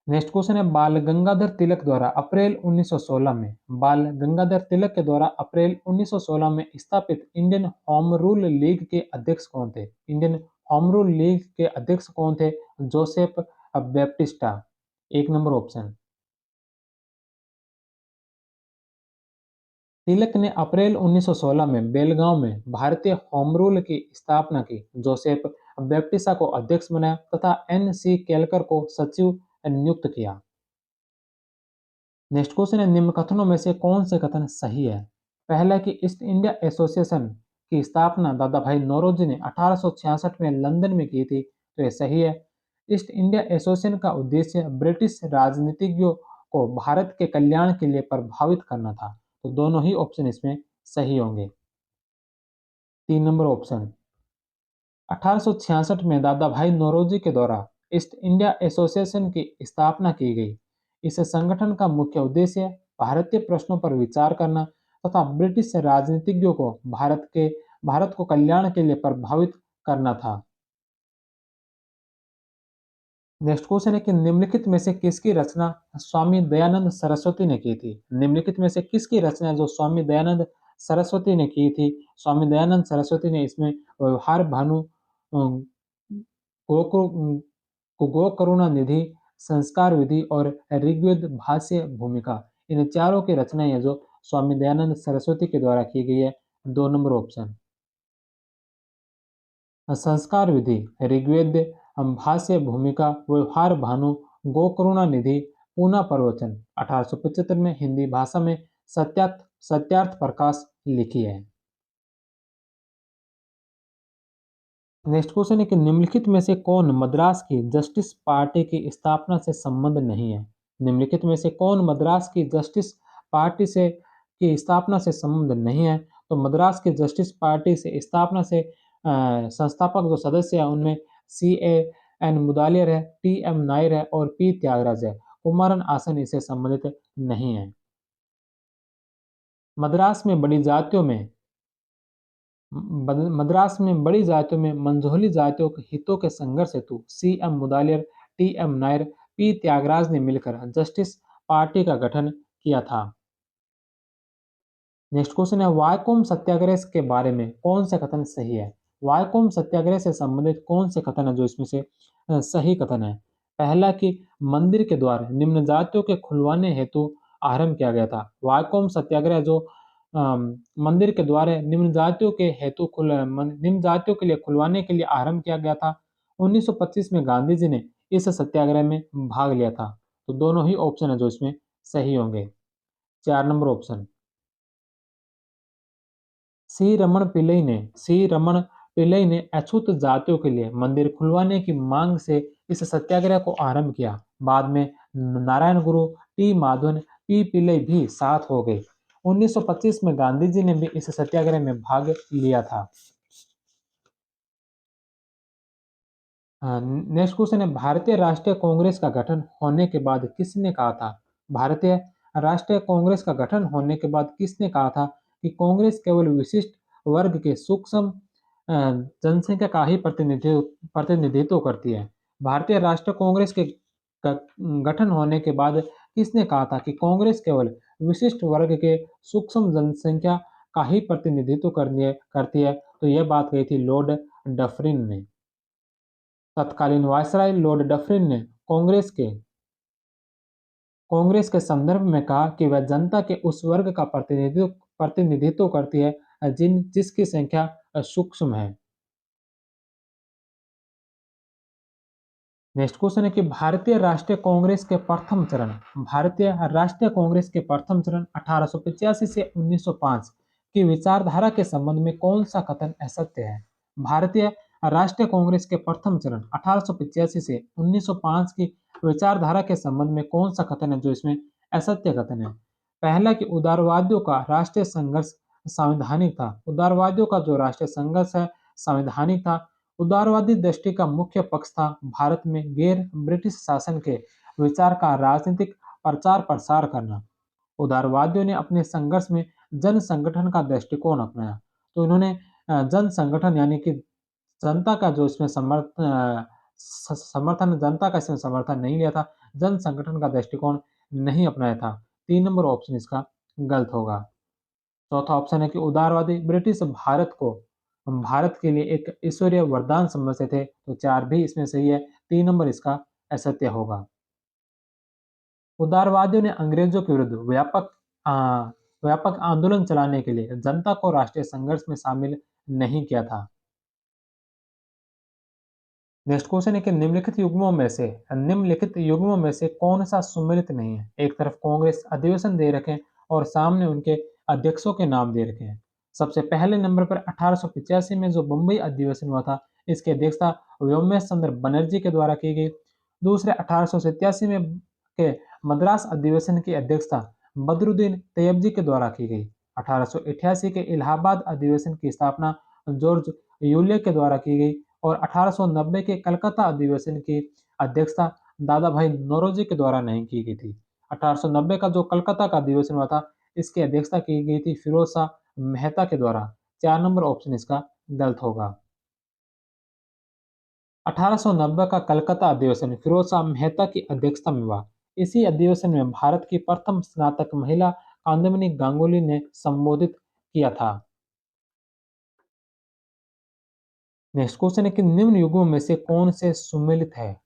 Next question है बाल गंगाधर तिलक द्वारा अप्रैल 1916 में बाल गंगाधर तिलक के द्वारा अप्रैल 1916 में स्थापित इंडियन होम रूल लीग के अध्यक्ष कौन थे? इंडियन होम रूल लीग के अध्यक्ष कौन थे? Joseph Baptista. एक नंबर ऑप्शन। तिलक ने अप्रैल 1916 में बेलगांव में भारतीय होम रूल की स्थापना की। जोसेफ बैप्टिस्टा को अध्यक्ष बनाया तथा एन सी केलकर को सचिव नियुक्त किया। नेक्स्ट क्वेश्चन है निम्न कथनों में से कौन से कथन सही है? पहला कि ईस्ट इंडिया एसोसिएशन की स्थापना दादा भाई नौरोजी ने 1866 में लंदन में की थी, तो यह सही है। ईस्ट इंडिया एसोसिएशन का उद्देश्य ब्रिटिश राजनीतिज्ञों को भारत के कल्याण के लिए प्रभावित करना था, तो दोनों ही ऑप्शन इसमें सही होंगे। तीन नंबर ऑप्शन। 1866 में दादा भाई नौरोजी के द्वारा ईस्ट इंडिया एसोसिएशन की स्थापना की गई। इस संगठन का मुख्य उद्देश्य भारतीय प्रश्नों पर विचार करना तथा ब्रिटिश राजनीतिज्ञों को भारत को कल्याण के लिए प्रभावित करना था। नेक्स्ट क्वेश्चन है कि निम्नलिखित में से किसकी रचना स्वामी दयानंद सरस्वती ने की थी? निम्नलिखित में से किसकी रचना जो स्वामी दयानंद सरस्वती ने की थी? स्वामी दयानंद सरस्वती ने इसमें व्यवहार भानु, गो गो करुणा निधि, संस्कार विधि और ऋग्वेद भाष्य भूमिका, इन चारों की रचनाएं हैं जो स्वामी दयानंद सरस्वती के द्वारा की गई है। दो नंबर ऑप्शन। संस्कार विधि, ऋग्वेद भाष्य भूमिका, व्यवहार भानु, गोकरुणा निधि, पूना प्रवचन 1875 में हिंदी भाषा में सत्यार्थ प्रकाश लिखी है। नेक्स्ट क्वेश्चन है कि निम्नलिखित में से कौन मद्रास की जस्टिस पार्टी की स्थापना से संबंध नहीं है? निम्नलिखित में से कौन मद्रास की जस्टिस पार्टी से की स्थापना से संबंध नहीं है? तो मद्रास की जस्टिस पार्टी से स्थापना से संस्थापक जो सदस्य है उनमें सी ए एन मुदालियर है, टी एम नायर है और पी त्यागराज है। कुमारन आसन इससे संबंधित नहीं है। मद्रास में बड़ी जातियों में मद्रास में बड़ी जातियों में मंझोली जातियों के हितों के संघर्ष हेतु C M Mudaliar, T M Nair, P Tyagaraja ने मिलकर जस्टिस पार्टी का गठन किया था। नेक्स्ट क्वेश्चन है वायकोम सत्याग्रह के बारे में कौन से कथन सही है? वायकोम सत्याग्रह से संबंधित कौन से कथन है जो इसमें से सही कथन है? पहला कि मंदिर के द्वार निम्न जातियों के खुलवाने हेतु आरंभ किया गया था। वायकोम सत्याग्रह जो मंदिर के द्वार निम्न जातियों के हेतु निम्न जातियों के लिए खुलवाने के लिए आरंभ किया गया था। 1925 में गांधी जी ने इस सत्याग्रह में भाग लिया था, तो दोनों ही ऑप्शन है जो इसमें सही होंगे। चार नंबर ऑप्शन। सी रमन पिल्लई ने अछूत जातियों के लिए मंदिर खुलवाने की मांग से इस सत्याग्रह को आरंभ किया। बाद में नारायण गुरु, टी माधवन, पी पिल्लई भी साथ हो गए। 1925 में गांधी जी ने भी इस सत्याग्रह में भाग लिया था। नेक्स्ट क्वेश्चन है भारतीय राष्ट्रीय कांग्रेस का गठन होने के बाद किसने कहा था? भारतीय राष्ट्रीय कांग्रेस का गठन होने के बाद किसने कहा था कि कांग्रेस केवल विशिष्ट वर्ग के सूक्ष्म जनसंख्या का ही प्रतिनिधित्व करती है? भारतीय राष्ट्रीय कांग्रेस के गठन होने के बाद किसने कहा था कि कांग्रेस केवल विशिष्ट वर्ग के सूक्ष्म जनसंख्या का ही प्रतिनिधित्व करती है? तो यह बात कही थी लॉर्ड डफरिन ने। तत्कालीन वायसराय लॉर्ड डफरिन ने कांग्रेस के संदर्भ में कहा कि वह जनता के उस वर्ग का प्रतिनिधित्व करती है जिसकी संख्या सूक्ष्म है। नेक्स्ट क्वेश्चन है कि भारतीय राष्ट्रीय कांग्रेस के प्रथम चरण, भारतीय राष्ट्रीय कांग्रेस के प्रथम चरण 1885 से 1905 की विचारधारा के संबंध में कौन सा कथन असत्य है? भारतीय राष्ट्रीय कांग्रेस के प्रथम चरण 1885 से 1905 की विचारधारा के संबंध में कौन सा कथन है जो इसमें असत्य कथन है? पहला कि उदारवादियों का राष्ट्रीय संघर्ष संवैधानिक था। उदारवादियों का जो राष्ट्रीय संघर्ष है संवैधानिक था। उदारवादी दृष्टि का मुख्य पक्ष था भारत में गैर ब्रिटिश शासन के विचार का राजनीतिक प्रचार प्रसार करना। उदारवादियों ने अपने संघर्ष में जन संगठन का दृष्टिकोण अपनाया। तो इन्होंने जन संगठन यानी कि जनता का जो इसमें समर्थन जनता का इसमें समर्थन नहीं लिया था, जन संगठन का दृष्टिकोण नहीं अपनाया था। 3 नंबर ऑप्शन इसका गलत होगा। चौथा ऑप्शन है कि उदारवादी ब्रिटिश भारत के लिए एक ईश्वरीय वरदान समझते थे। तो 4 भी इसमें सही है। 3 नंबर इसका असत्य होगा। उदारवादियों ने अंग्रेजों के विरुद्ध व्यापक आंदोलन चलाने के लिए जनता को राष्ट्रीय संघर्ष में शामिल नहीं किया था। नेक्स्ट क्वेश्चन है कि निम्नलिखित युग्मों में से कौन सा सुमेलित नहीं है? एक तरफ कांग्रेस अधिवेशन दे रखे हैं और सामने उनके अध्यक्षों के नाम दे रखे हैं। सबसे पहले नंबर पर 1885 में जो बम्बई अधिवेशन हुआ था, इसकी अध्यक्षता व्योमेश चंद्र बनर्जी के द्वारा की गई। दूसरे 1887 में के मद्रास अधिवेशन की अध्यक्षता बदरुद्दीन तैयबजी के द्वारा की गई। 1888 के इलाहाबाद अधिवेशन की स्थापना जॉर्ज यूले के द्वारा की गई और 1890 के कलकत्ता अधिवेशन की अध्यक्षता दादा भाई नौरोजी के द्वारा नहीं की गई थी। 1890 का जो कलकत्ता का अधिवेशन हुआ था, इसकी अध्यक्षता की गई थी फिरोज शाह मेहता के द्वारा। 4 नंबर ऑप्शन इसका गलत होगा। 1890 का कलकत्ता अधिवेशन फिरोज शाह मेहता की अध्यक्षता में हुआ। इसी अधिवेशन में भारत की प्रथम स्नातक महिला कादम्बिनी गांगुली ने संबोधित किया था। नेक्स्ट क्वेश्चन है कि निम्न युगों में से कौन से सुमेलित है?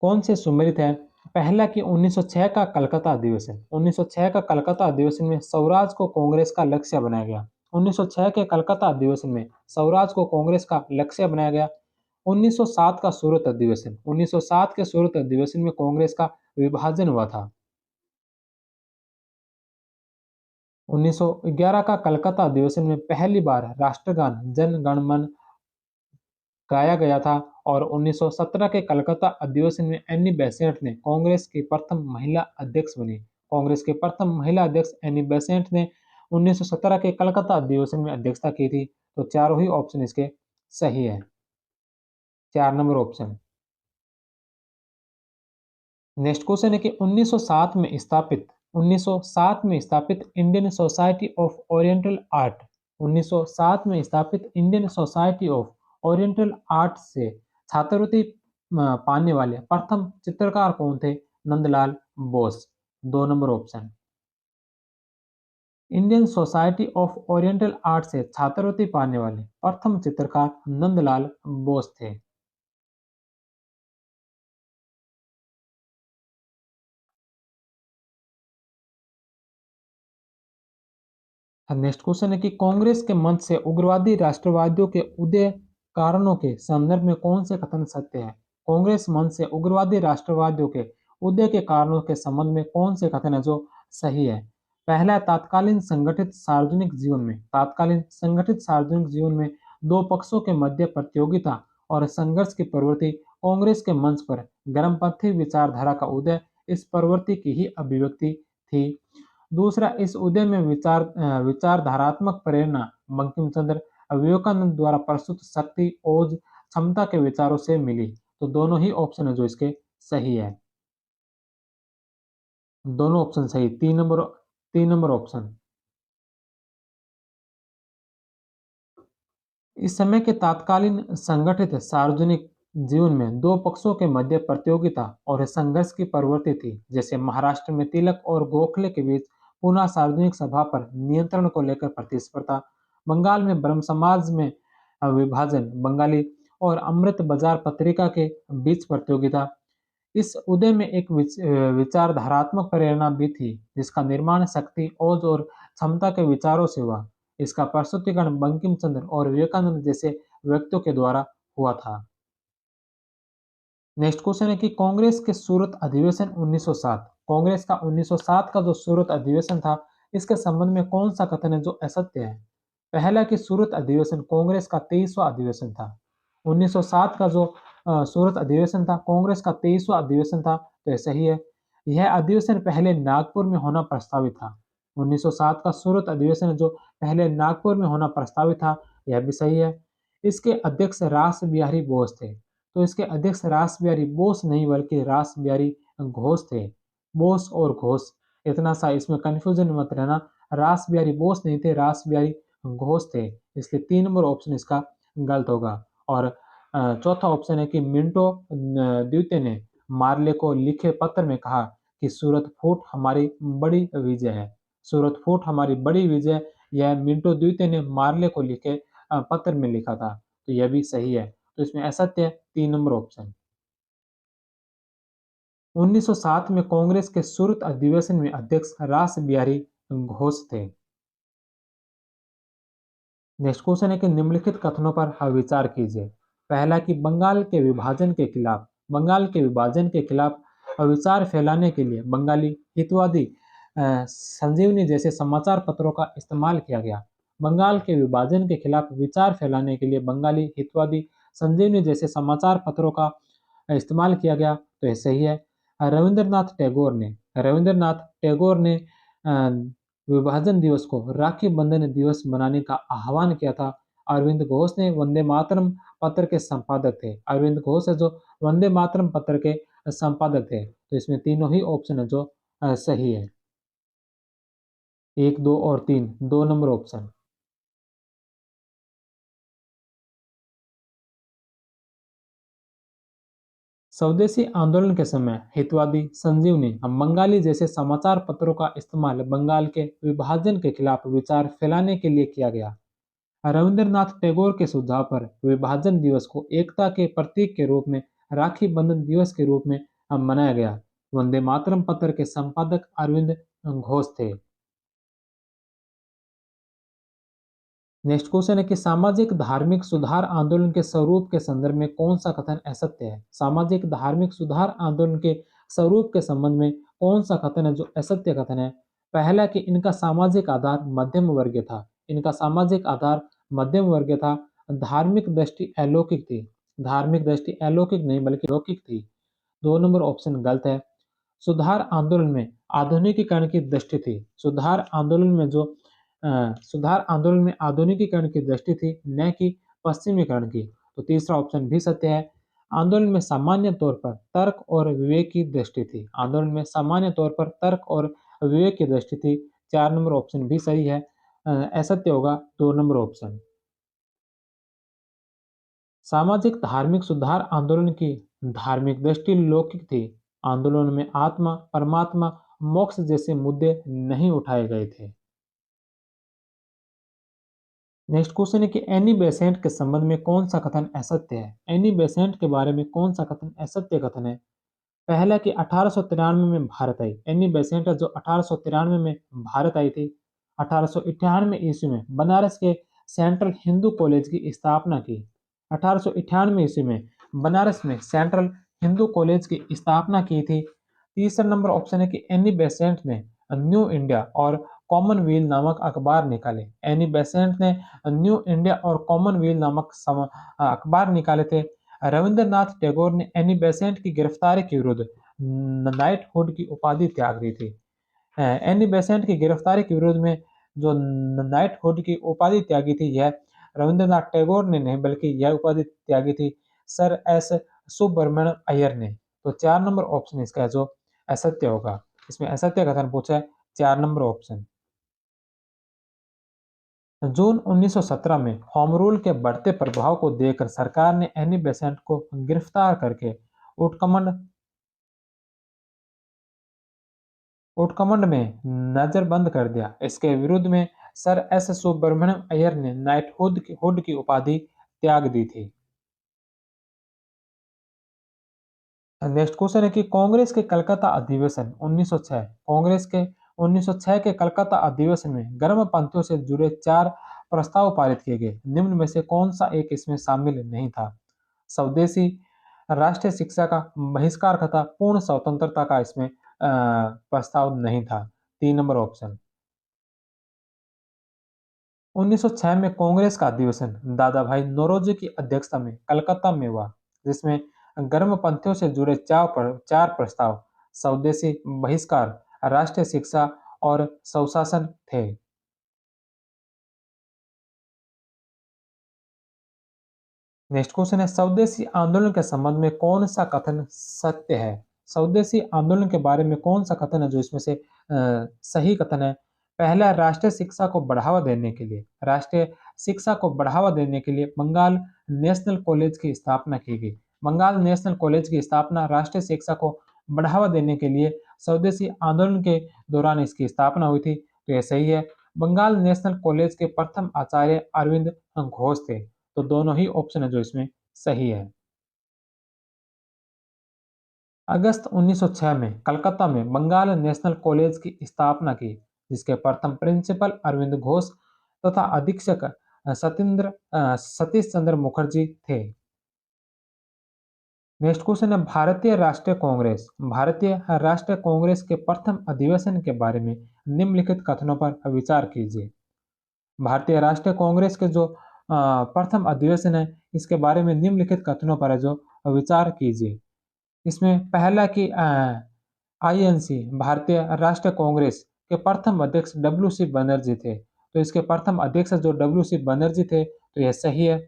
कौन से सुमेलित है? पहला कि 1906 का कलकत्ता अधिवेशन। 1906 का कलकत्ता अधिवेशन में स्वराज को कांग्रेस का लक्ष्य बनाया गया। 1906 के कलकत्ता अधिवेशन में स्वराज को कांग्रेस का लक्ष्य बनाया गया। 1907 का सूरत अधिवेशन। 1907 के सूरत अधिवेशन में कांग्रेस का विभाजन हुआ था। 1911 का कलकत्ता अधिवेशन में पहली बार राष्ट्रगान जन गण मन गाया गया था और 1917 के कलकत्ता अधिवेशन में एनी बेसेंट ने कांग्रेस की प्रथम महिला अध्यक्ष बनी। कांग्रेस के प्रथम महिला अध्यक्ष एनी बेसेंट ने 1917 के कलकत्ता अधिवेशन में अध्यक्षता की थी। तो चारों ही ऑप्शन इसके सही है। 4 नंबर ऑप्शन। नेक्स्ट क्वेश्चन है कि 1907 में स्थापित Indian society of oriental art 1907 में स्थापित Indian society of oriental art से छात्रवृत्ति पाने वाले प्रथम चित्रकार कौन थे? Nandlal Bose. 2 number option. Indian society of oriental art से छात्रवृत्ति पाने वाले प्रथम चित्रकार नंदलाल बोस थे। नेक्स्ट क्वेश्चन है कि कांग्रेस के मंच से उग्रवादी राष्ट्रवादियों के उदय कारणों के संदर्भ में कौन से कथन सत्य है? कांग्रेस मंच से उग्रवादी राष्ट्रवादियों के उदय के कारणों के संबंध में कौन से कथन है जो सही है? पहला, तत्कालीन संगठित सार्वजनिक जीवन में दो पक्षों के मध्य प्रतियोगिता और संघर्ष की प्रवृत्ति कांग्रेस के मंच पर गर्मपंथी विचारधारा का उदय इस प्रवृत्ति की ही अभिव्यक्ति थी। दूसरा, इस उदय में विचारधारात्मक प्रेरणा बंकिम चंद्र विवेकानंद द्वारा प्रस्तुत शक्ति ओज क्षमता के विचारों से मिली। तो दोनों ही ऑप्शन है जो इसके सही है। दोनों ऑप्शन सही। 3 नंबर ऑप्शन। इस समय के तत्कालीन संगठित सार्वजनिक जीवन में दो पक्षों के मध्य प्रतियोगिता और संघर्ष की प्रवृत्ति थी। जैसे महाराष्ट्र में तिलक और गोखले के बीच पुनः सार्वजनिक सभा पर नियंत्रण को लेकर प्रतिस्पर्धा, बंगाल में ब्रह्म समाज में विभाजन, बंगाली और अमृत बाजार पत्रिका के बीच प्रतियोगिता। इस उदय में एक विचारधारात्मक प्रेरणा भी थी जिसका निर्माण शक्ति ओज और क्षमता के विचारों से हुआ। इसका प्रस्तुतिकरण बंकिम चंद्र और विवेकानंद जैसे व्यक्तियों के द्वारा हुआ था। नेक्स्ट क्वेश्चन है कि कांग्रेस के सूरत अधिवेशन 1907, कांग्रेस का 1907 का जो सूरत अधिवेशन था, इसके संबंध में कौन सा कथन है जो असत्य है? पहला कि सूरत अधिवेशन कांग्रेस का 23वां अधिवेशन था। 1907 का जो सूरत अधिवेशन था, कांग्रेस का 23वां अधिवेशन था, तो यह सही है। यह अधिवेशन पहले नागपुर में होना प्रस्तावित था। 1907 का सूरत अधिवेशन जो पहले नागपुर में होना प्रस्तावित था, यह भी सही है। इसके अध्यक्ष रास बिहारी बोस थे। तो इसके अध्यक्ष रास बिहारी बोस नहीं बल्कि रास बिहारी घोष थे। बोस और घोष, इतना सा इसमें कंफ्यूजन मत रहना। रास बिहारी बोस नहीं थे, रास बिहारी घोष थे। इसलिए 3 नंबर ऑप्शन इसका गलत होगा। और चौथा ऑप्शन है कि मिंटो द्वितीय ने मार्ले को लिखे पत्र में कहा कि सूरत फूट हमारी बड़ी विजय है। सूरत फूट हमारी बड़ी विजय, यह मिंटो द्वितीय ने मार्ले को लिखे पत्र में लिखा था। तो यह भी सही है। तो इसमें असत्य है 3 नंबर ऑप्शन। 1907 में कांग्रेस के सूरत अधिवेशन में अध्यक्ष रास बिहारी घोष थे। नेक्स्ट क्वेश्चन है कि निम्नलिखित कथनों पर विचार कीजिए। पहला कि बंगाल के विभाजन के खिलाफ विचार फैलाने के लिए बंगाली हितवादी संजीवनी जैसे समाचार पत्रों का इस्तेमाल किया गया। बंगाल के विभाजन के खिलाफ विचार फैलाने के लिए बंगाली हितवादी संजीवनी जैसे समाचार पत्रों का इस्तेमाल किया गया, तो यह सही है। रविंद्रनाथ टैगोर ने विभाजन दिवस को राखी बंधन दिवस मनाने का आह्वान किया था। अरविंद घोष ने वंदे मातरम पत्र के संपादक थे। अरविंद घोष है जो वंदे मातरम पत्र के संपादक थे। तो इसमें तीनों ही ऑप्शन है जो सही है। 1, 2 और 3, 2 नंबर ऑप्शन। स्वदेशी आंदोलन के समय हितवादी संजीवनी बंगाली जैसे समाचार पत्रों का इस्तेमाल बंगाल के विभाजन के खिलाफ विचार फैलाने के लिए किया गया। रविंद्रनाथ टैगोर के सुझाव पर विभाजन दिवस को एकता के प्रतीक के रूप में राखी बंधन दिवस के रूप में मनाया गया। वंदे मातरम पत्र के संपादक अरविंद घोष थे। नेक्स्ट क्वेश्चन है कि सामाजिक धार्मिक सुधार आंदोलन के स्वरूप के संदर्भ में कौन सा कथन असत्य है? सामाजिक धार्मिक सुधार आंदोलन के स्वरूप के संबंध में कौन सा कथन है जो असत्य कथन है? पहला कि इनका सामाजिक आधार मध्यम वर्गीय था। इनका सामाजिक आधार मध्यम वर्गीय था। धार्मिक दृष्टि अलौकिक थी। धार्मिक दृष्टि अलौकिक नहीं बल्कि लौकिक थी। 2 नंबर ऑप्शन गलत है। सुधार आंदोलन में आधुनिकीकरण की दृष्टि थी। सुधार आंदोलन में आधुनिकीकरण की दृष्टि थी, न कि पश्चिमीकरण की। तो तीसरा ऑप्शन भी सत्य है। आंदोलन में सामान्य तौर पर तर्क और विवेक की दृष्टि थी। आंदोलन में सामान्य तौर पर तर्क और विवेक की दृष्टि थी। 4 नंबर ऑप्शन भी सही है। असत्य होगा 2 नंबर ऑप्शन। सामाजिक धार्मिक सुधार आंदोलन की धार्मिक दृष्टि लौकिक थी। आंदोलन में आत्मा, परमात्मा, मोक्ष जैसे मुद्दे नहीं उठाए गए थे। नेक्स्ट क्वेश्चन है कि एनी बेसेंट के संबंध में कौन सा कथन असत्य है? एनी बेसेंट के बारे में कौन सा कथन असत्य कथन है? पहला कि 1893 में भारत आई। एनी बेसेंट है जो 1893 में भारत आई थी। 1898 ईस्वी में बनारस के सेंट्रल हिंदू कॉलेज की स्थापना की। 1898 ईस्वी में बनारस में सेंट्रल हिंदू कॉलेज की स्थापना की थी। तीसरा नंबर ऑप्शन है कि एनी बेसेंट ने न्यू इंडिया और कॉमनवेल्थ नामक अखबार निकाले। एनी बेसेंट ने न्यू इंडिया और कॉमनवेल्थ नामक अखबार निकाले थे। रविंद्रनाथ टैगोर ने एनी बेसेंट की गिरफ्तारी के विरुद्ध नाइटहुड की उपाधि त्याग दी थी। एनी बेसेंट की गिरफ्तारी के विरोध में जो नाइटहुड की उपाधि त्यागी थी, यह रविंद्रनाथ टैगोर ने नहीं बल्कि यह उपाधि त्यागी थी सर एस सुब्रमण्यम अय्यर ने। तो 4 नंबर ऑप्शन इसका जो असत्य होगा। इसमें असत्य कथन पूछा है, 4 नंबर ऑप्शन। जून 1917 में होम रूल के बढ़ते प्रभाव को देखकर सरकार ने एनी बेसेंट को गिरफ्तार करके उटकमंड उटकमंड में नजरबंद कर दिया। इसके विरुद्ध में सर एस सुब्रमण्यम अय्यर ने नाइटहुड की उपाधि त्याग दी थी। नेक्स्ट क्वेश्चन है कि कांग्रेस के कलकत्ता अधिवेशन 1906, कांग्रेस के 1906 के कलकत्ता अधिवेशन में गर्मपंथियों से जुड़े 4 प्रस्ताव पारित किए गए। निम्न में से कौन सा एक इसमें शामिल नहीं था? स्वदेशी राष्ट्रीय शिक्षा का बहिष्कार तथा पूर्ण स्वतंत्रता का इसमें प्रस्ताव नहीं था। 3 नंबर ऑप्शन। 1906 में कांग्रेस का अधिवेशन दादा भाई नौरोजी की अध्यक्षता में कलकत्ता में हुआ, जिसमें गर्मपंथियों से जुड़े चार प्रस्ताव स्वदेशी बहिष्कार, राष्ट्रीय शिक्षा और स्वशासन थे। नेक्स्ट क्वेश्चन है, स्वदेशी आंदोलन के संबंध में कौन सा कथन सत्य है? स्वदेशी आंदोलन के बारे में कौन सा कथन है जो इसमें से सही कथन है? पहला, राष्ट्रीय शिक्षा को बढ़ावा देने के लिए, राष्ट्रीय शिक्षा को बढ़ावा देने के लिए बंगाल नेशनल कॉलेज की स्थापना की गई। बंगाल नेशनल कॉलेज की स्थापना राष्ट्रीय शिक्षा को बढ़ावा देने के लिए स्वदेशी आंदोलन के दौरान इसकी स्थापना हुई थी, तो यह सही है। बंगाल नेशनल कॉलेज के प्रथम आचार्य अरविंद घोष थे। तो दोनों ही ऑप्शन है जो इसमें सही है। अगस्त 1906 में कलकत्ता में बंगाल नेशनल कॉलेज की स्थापना की, जिसके प्रथम प्रिंसिपल अरविंद घोष तथा अधीक्षक सतीश चंद्र मुखर्जी थे। नेक्स्ट क्वेश्चन है, भारतीय राष्ट्रीय कांग्रेस के प्रथम अधिवेशन के बारे में निम्नलिखित कथनों पर विचार कीजिए। भारतीय राष्ट्रीय कांग्रेस के जो प्रथम अधिवेशन है, इसके बारे में निम्नलिखित कथनों पर है जो विचार कीजिए। इसमें पहला कि आईएनसी भारतीय राष्ट्रीय कांग्रेस के प्रथम अध्यक्ष डब्ल्यू सी बनर्जी थे, तो इसके प्रथम अध्यक्ष जो डब्ल्यू सी बनर्जी थे, तो यह सही है।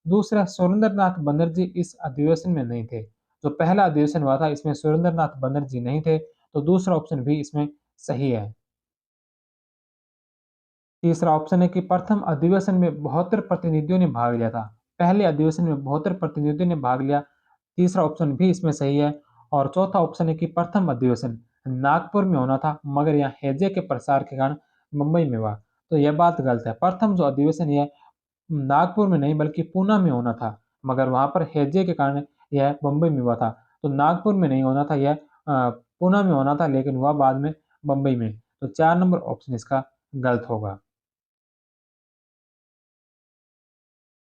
दूसरा, सुरेंद्रनाथ बनर्जी इस अधिवेशन में नहीं थे। जो पहला अधिवेशन हुआ था इसमें सुरेंद्रनाथ बनर्जी नहीं थे, तो दूसरा ऑप्शन भी इसमें सही है। तीसरा ऑप्शन है कि प्रथम अधिवेशन में 72 प्रतिनिधियों ने भाग लिया था। पहले अधिवेशन में 72 प्रतिनिधियों ने भाग लिया, तीसरा ऑप्शन भी इसमें सही है। और चौथा ऑप्शन है कि प्रथम अधिवेशन नागपुर में होना था, मगर यहाँ हैजे के प्रसार के कारण मुंबई में हुआ, तो यह बात गलत है। प्रथम जो अधिवेशन यह नागपुर में नहीं बल्कि पूना में होना था, मगर वहां पर हैजे के कारण यह मुंबई में हुआ था। तो नागपुर में नहीं होना था, यह पूना में होना था, लेकिन हुआ बाद में मुंबई में। तो 4 नंबर ऑप्शन इसका गलत होगा।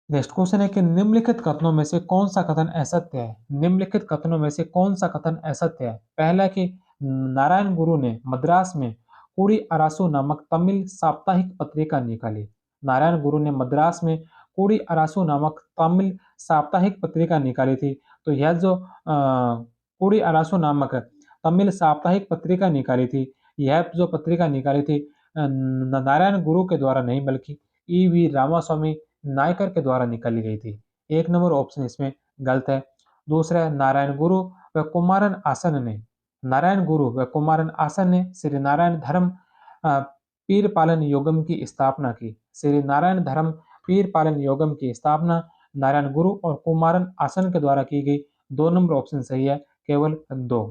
नेक्स्ट क्वेश्चन है कि निम्नलिखित कथनों में से कौन सा कथन असत्य है? निम्नलिखित कथनों में से कौन सा कथन असत्य है? पहला कि नारायण गुरु ने मद्रास में कूड़ी अरासू नामक तमिल साप्ताहिक पत्रिका निकाली। नारायण गुरु ने मद्रास में कूड़ी अरासू नामक तमिल साप्ताहिक पत्रिका निकाली थी। तो यह जो कूड़ी अरासू नामक तमिल साप्ताहिक पत्रिका निकाली थी, यह जो पत्रिका निकाली थी नारायण गुरु के द्वारा नहीं बल्कि ईवी रामास्वामी नायकर के द्वारा निकाली गई थी। 1 नंबर ऑप्शन इसमें गलत है। दूसरा, नारायण गुरु व कुमारन आसन ने श्री नारायण धर्म पीर पालन योगम की स्थापना की। श्री नारायण धर्म पीर पालन योगम की स्थापना नारायण गुरु और कुमारन आसन के द्वारा की गई। 2 नंबर ऑप्शन सही है, केवल 2।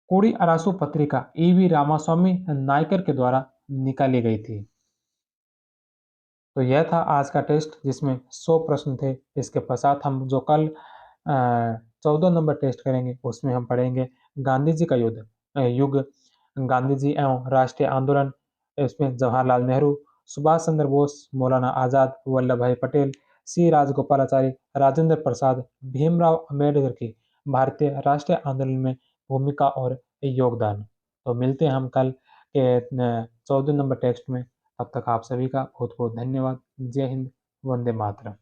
कोड़ी अरासू पत्रिका ईवी रामास्वामी नायकर के द्वारा निकाली गई थी। तो यह था आज का टेस्ट, जिसमें 100 प्रश्न थे। इसके पश्चात हम जो कल 14 नंबर टेस्ट करेंगे, उसमें हम पढ़ेंगे गांधी जी का युग, गांधी जी एवं राष्ट्रीय आंदोलन। इसमें जवाहरलाल नेहरू, सुभाष चंद्र बोस, मौलाना आजाद, वल्लभ भाई पटेल, सी राजगोपालाचारी, राजेंद्र प्रसाद, भीमराव अम्बेडकर की भारतीय राष्ट्रीय आंदोलन में भूमिका और योगदान। तो मिलते हैं हम कल के 14 नंबर टेस्ट में। तब तक आप सभी का बहुत बहुत धन्यवाद। जय हिंद, वंदे मातरम।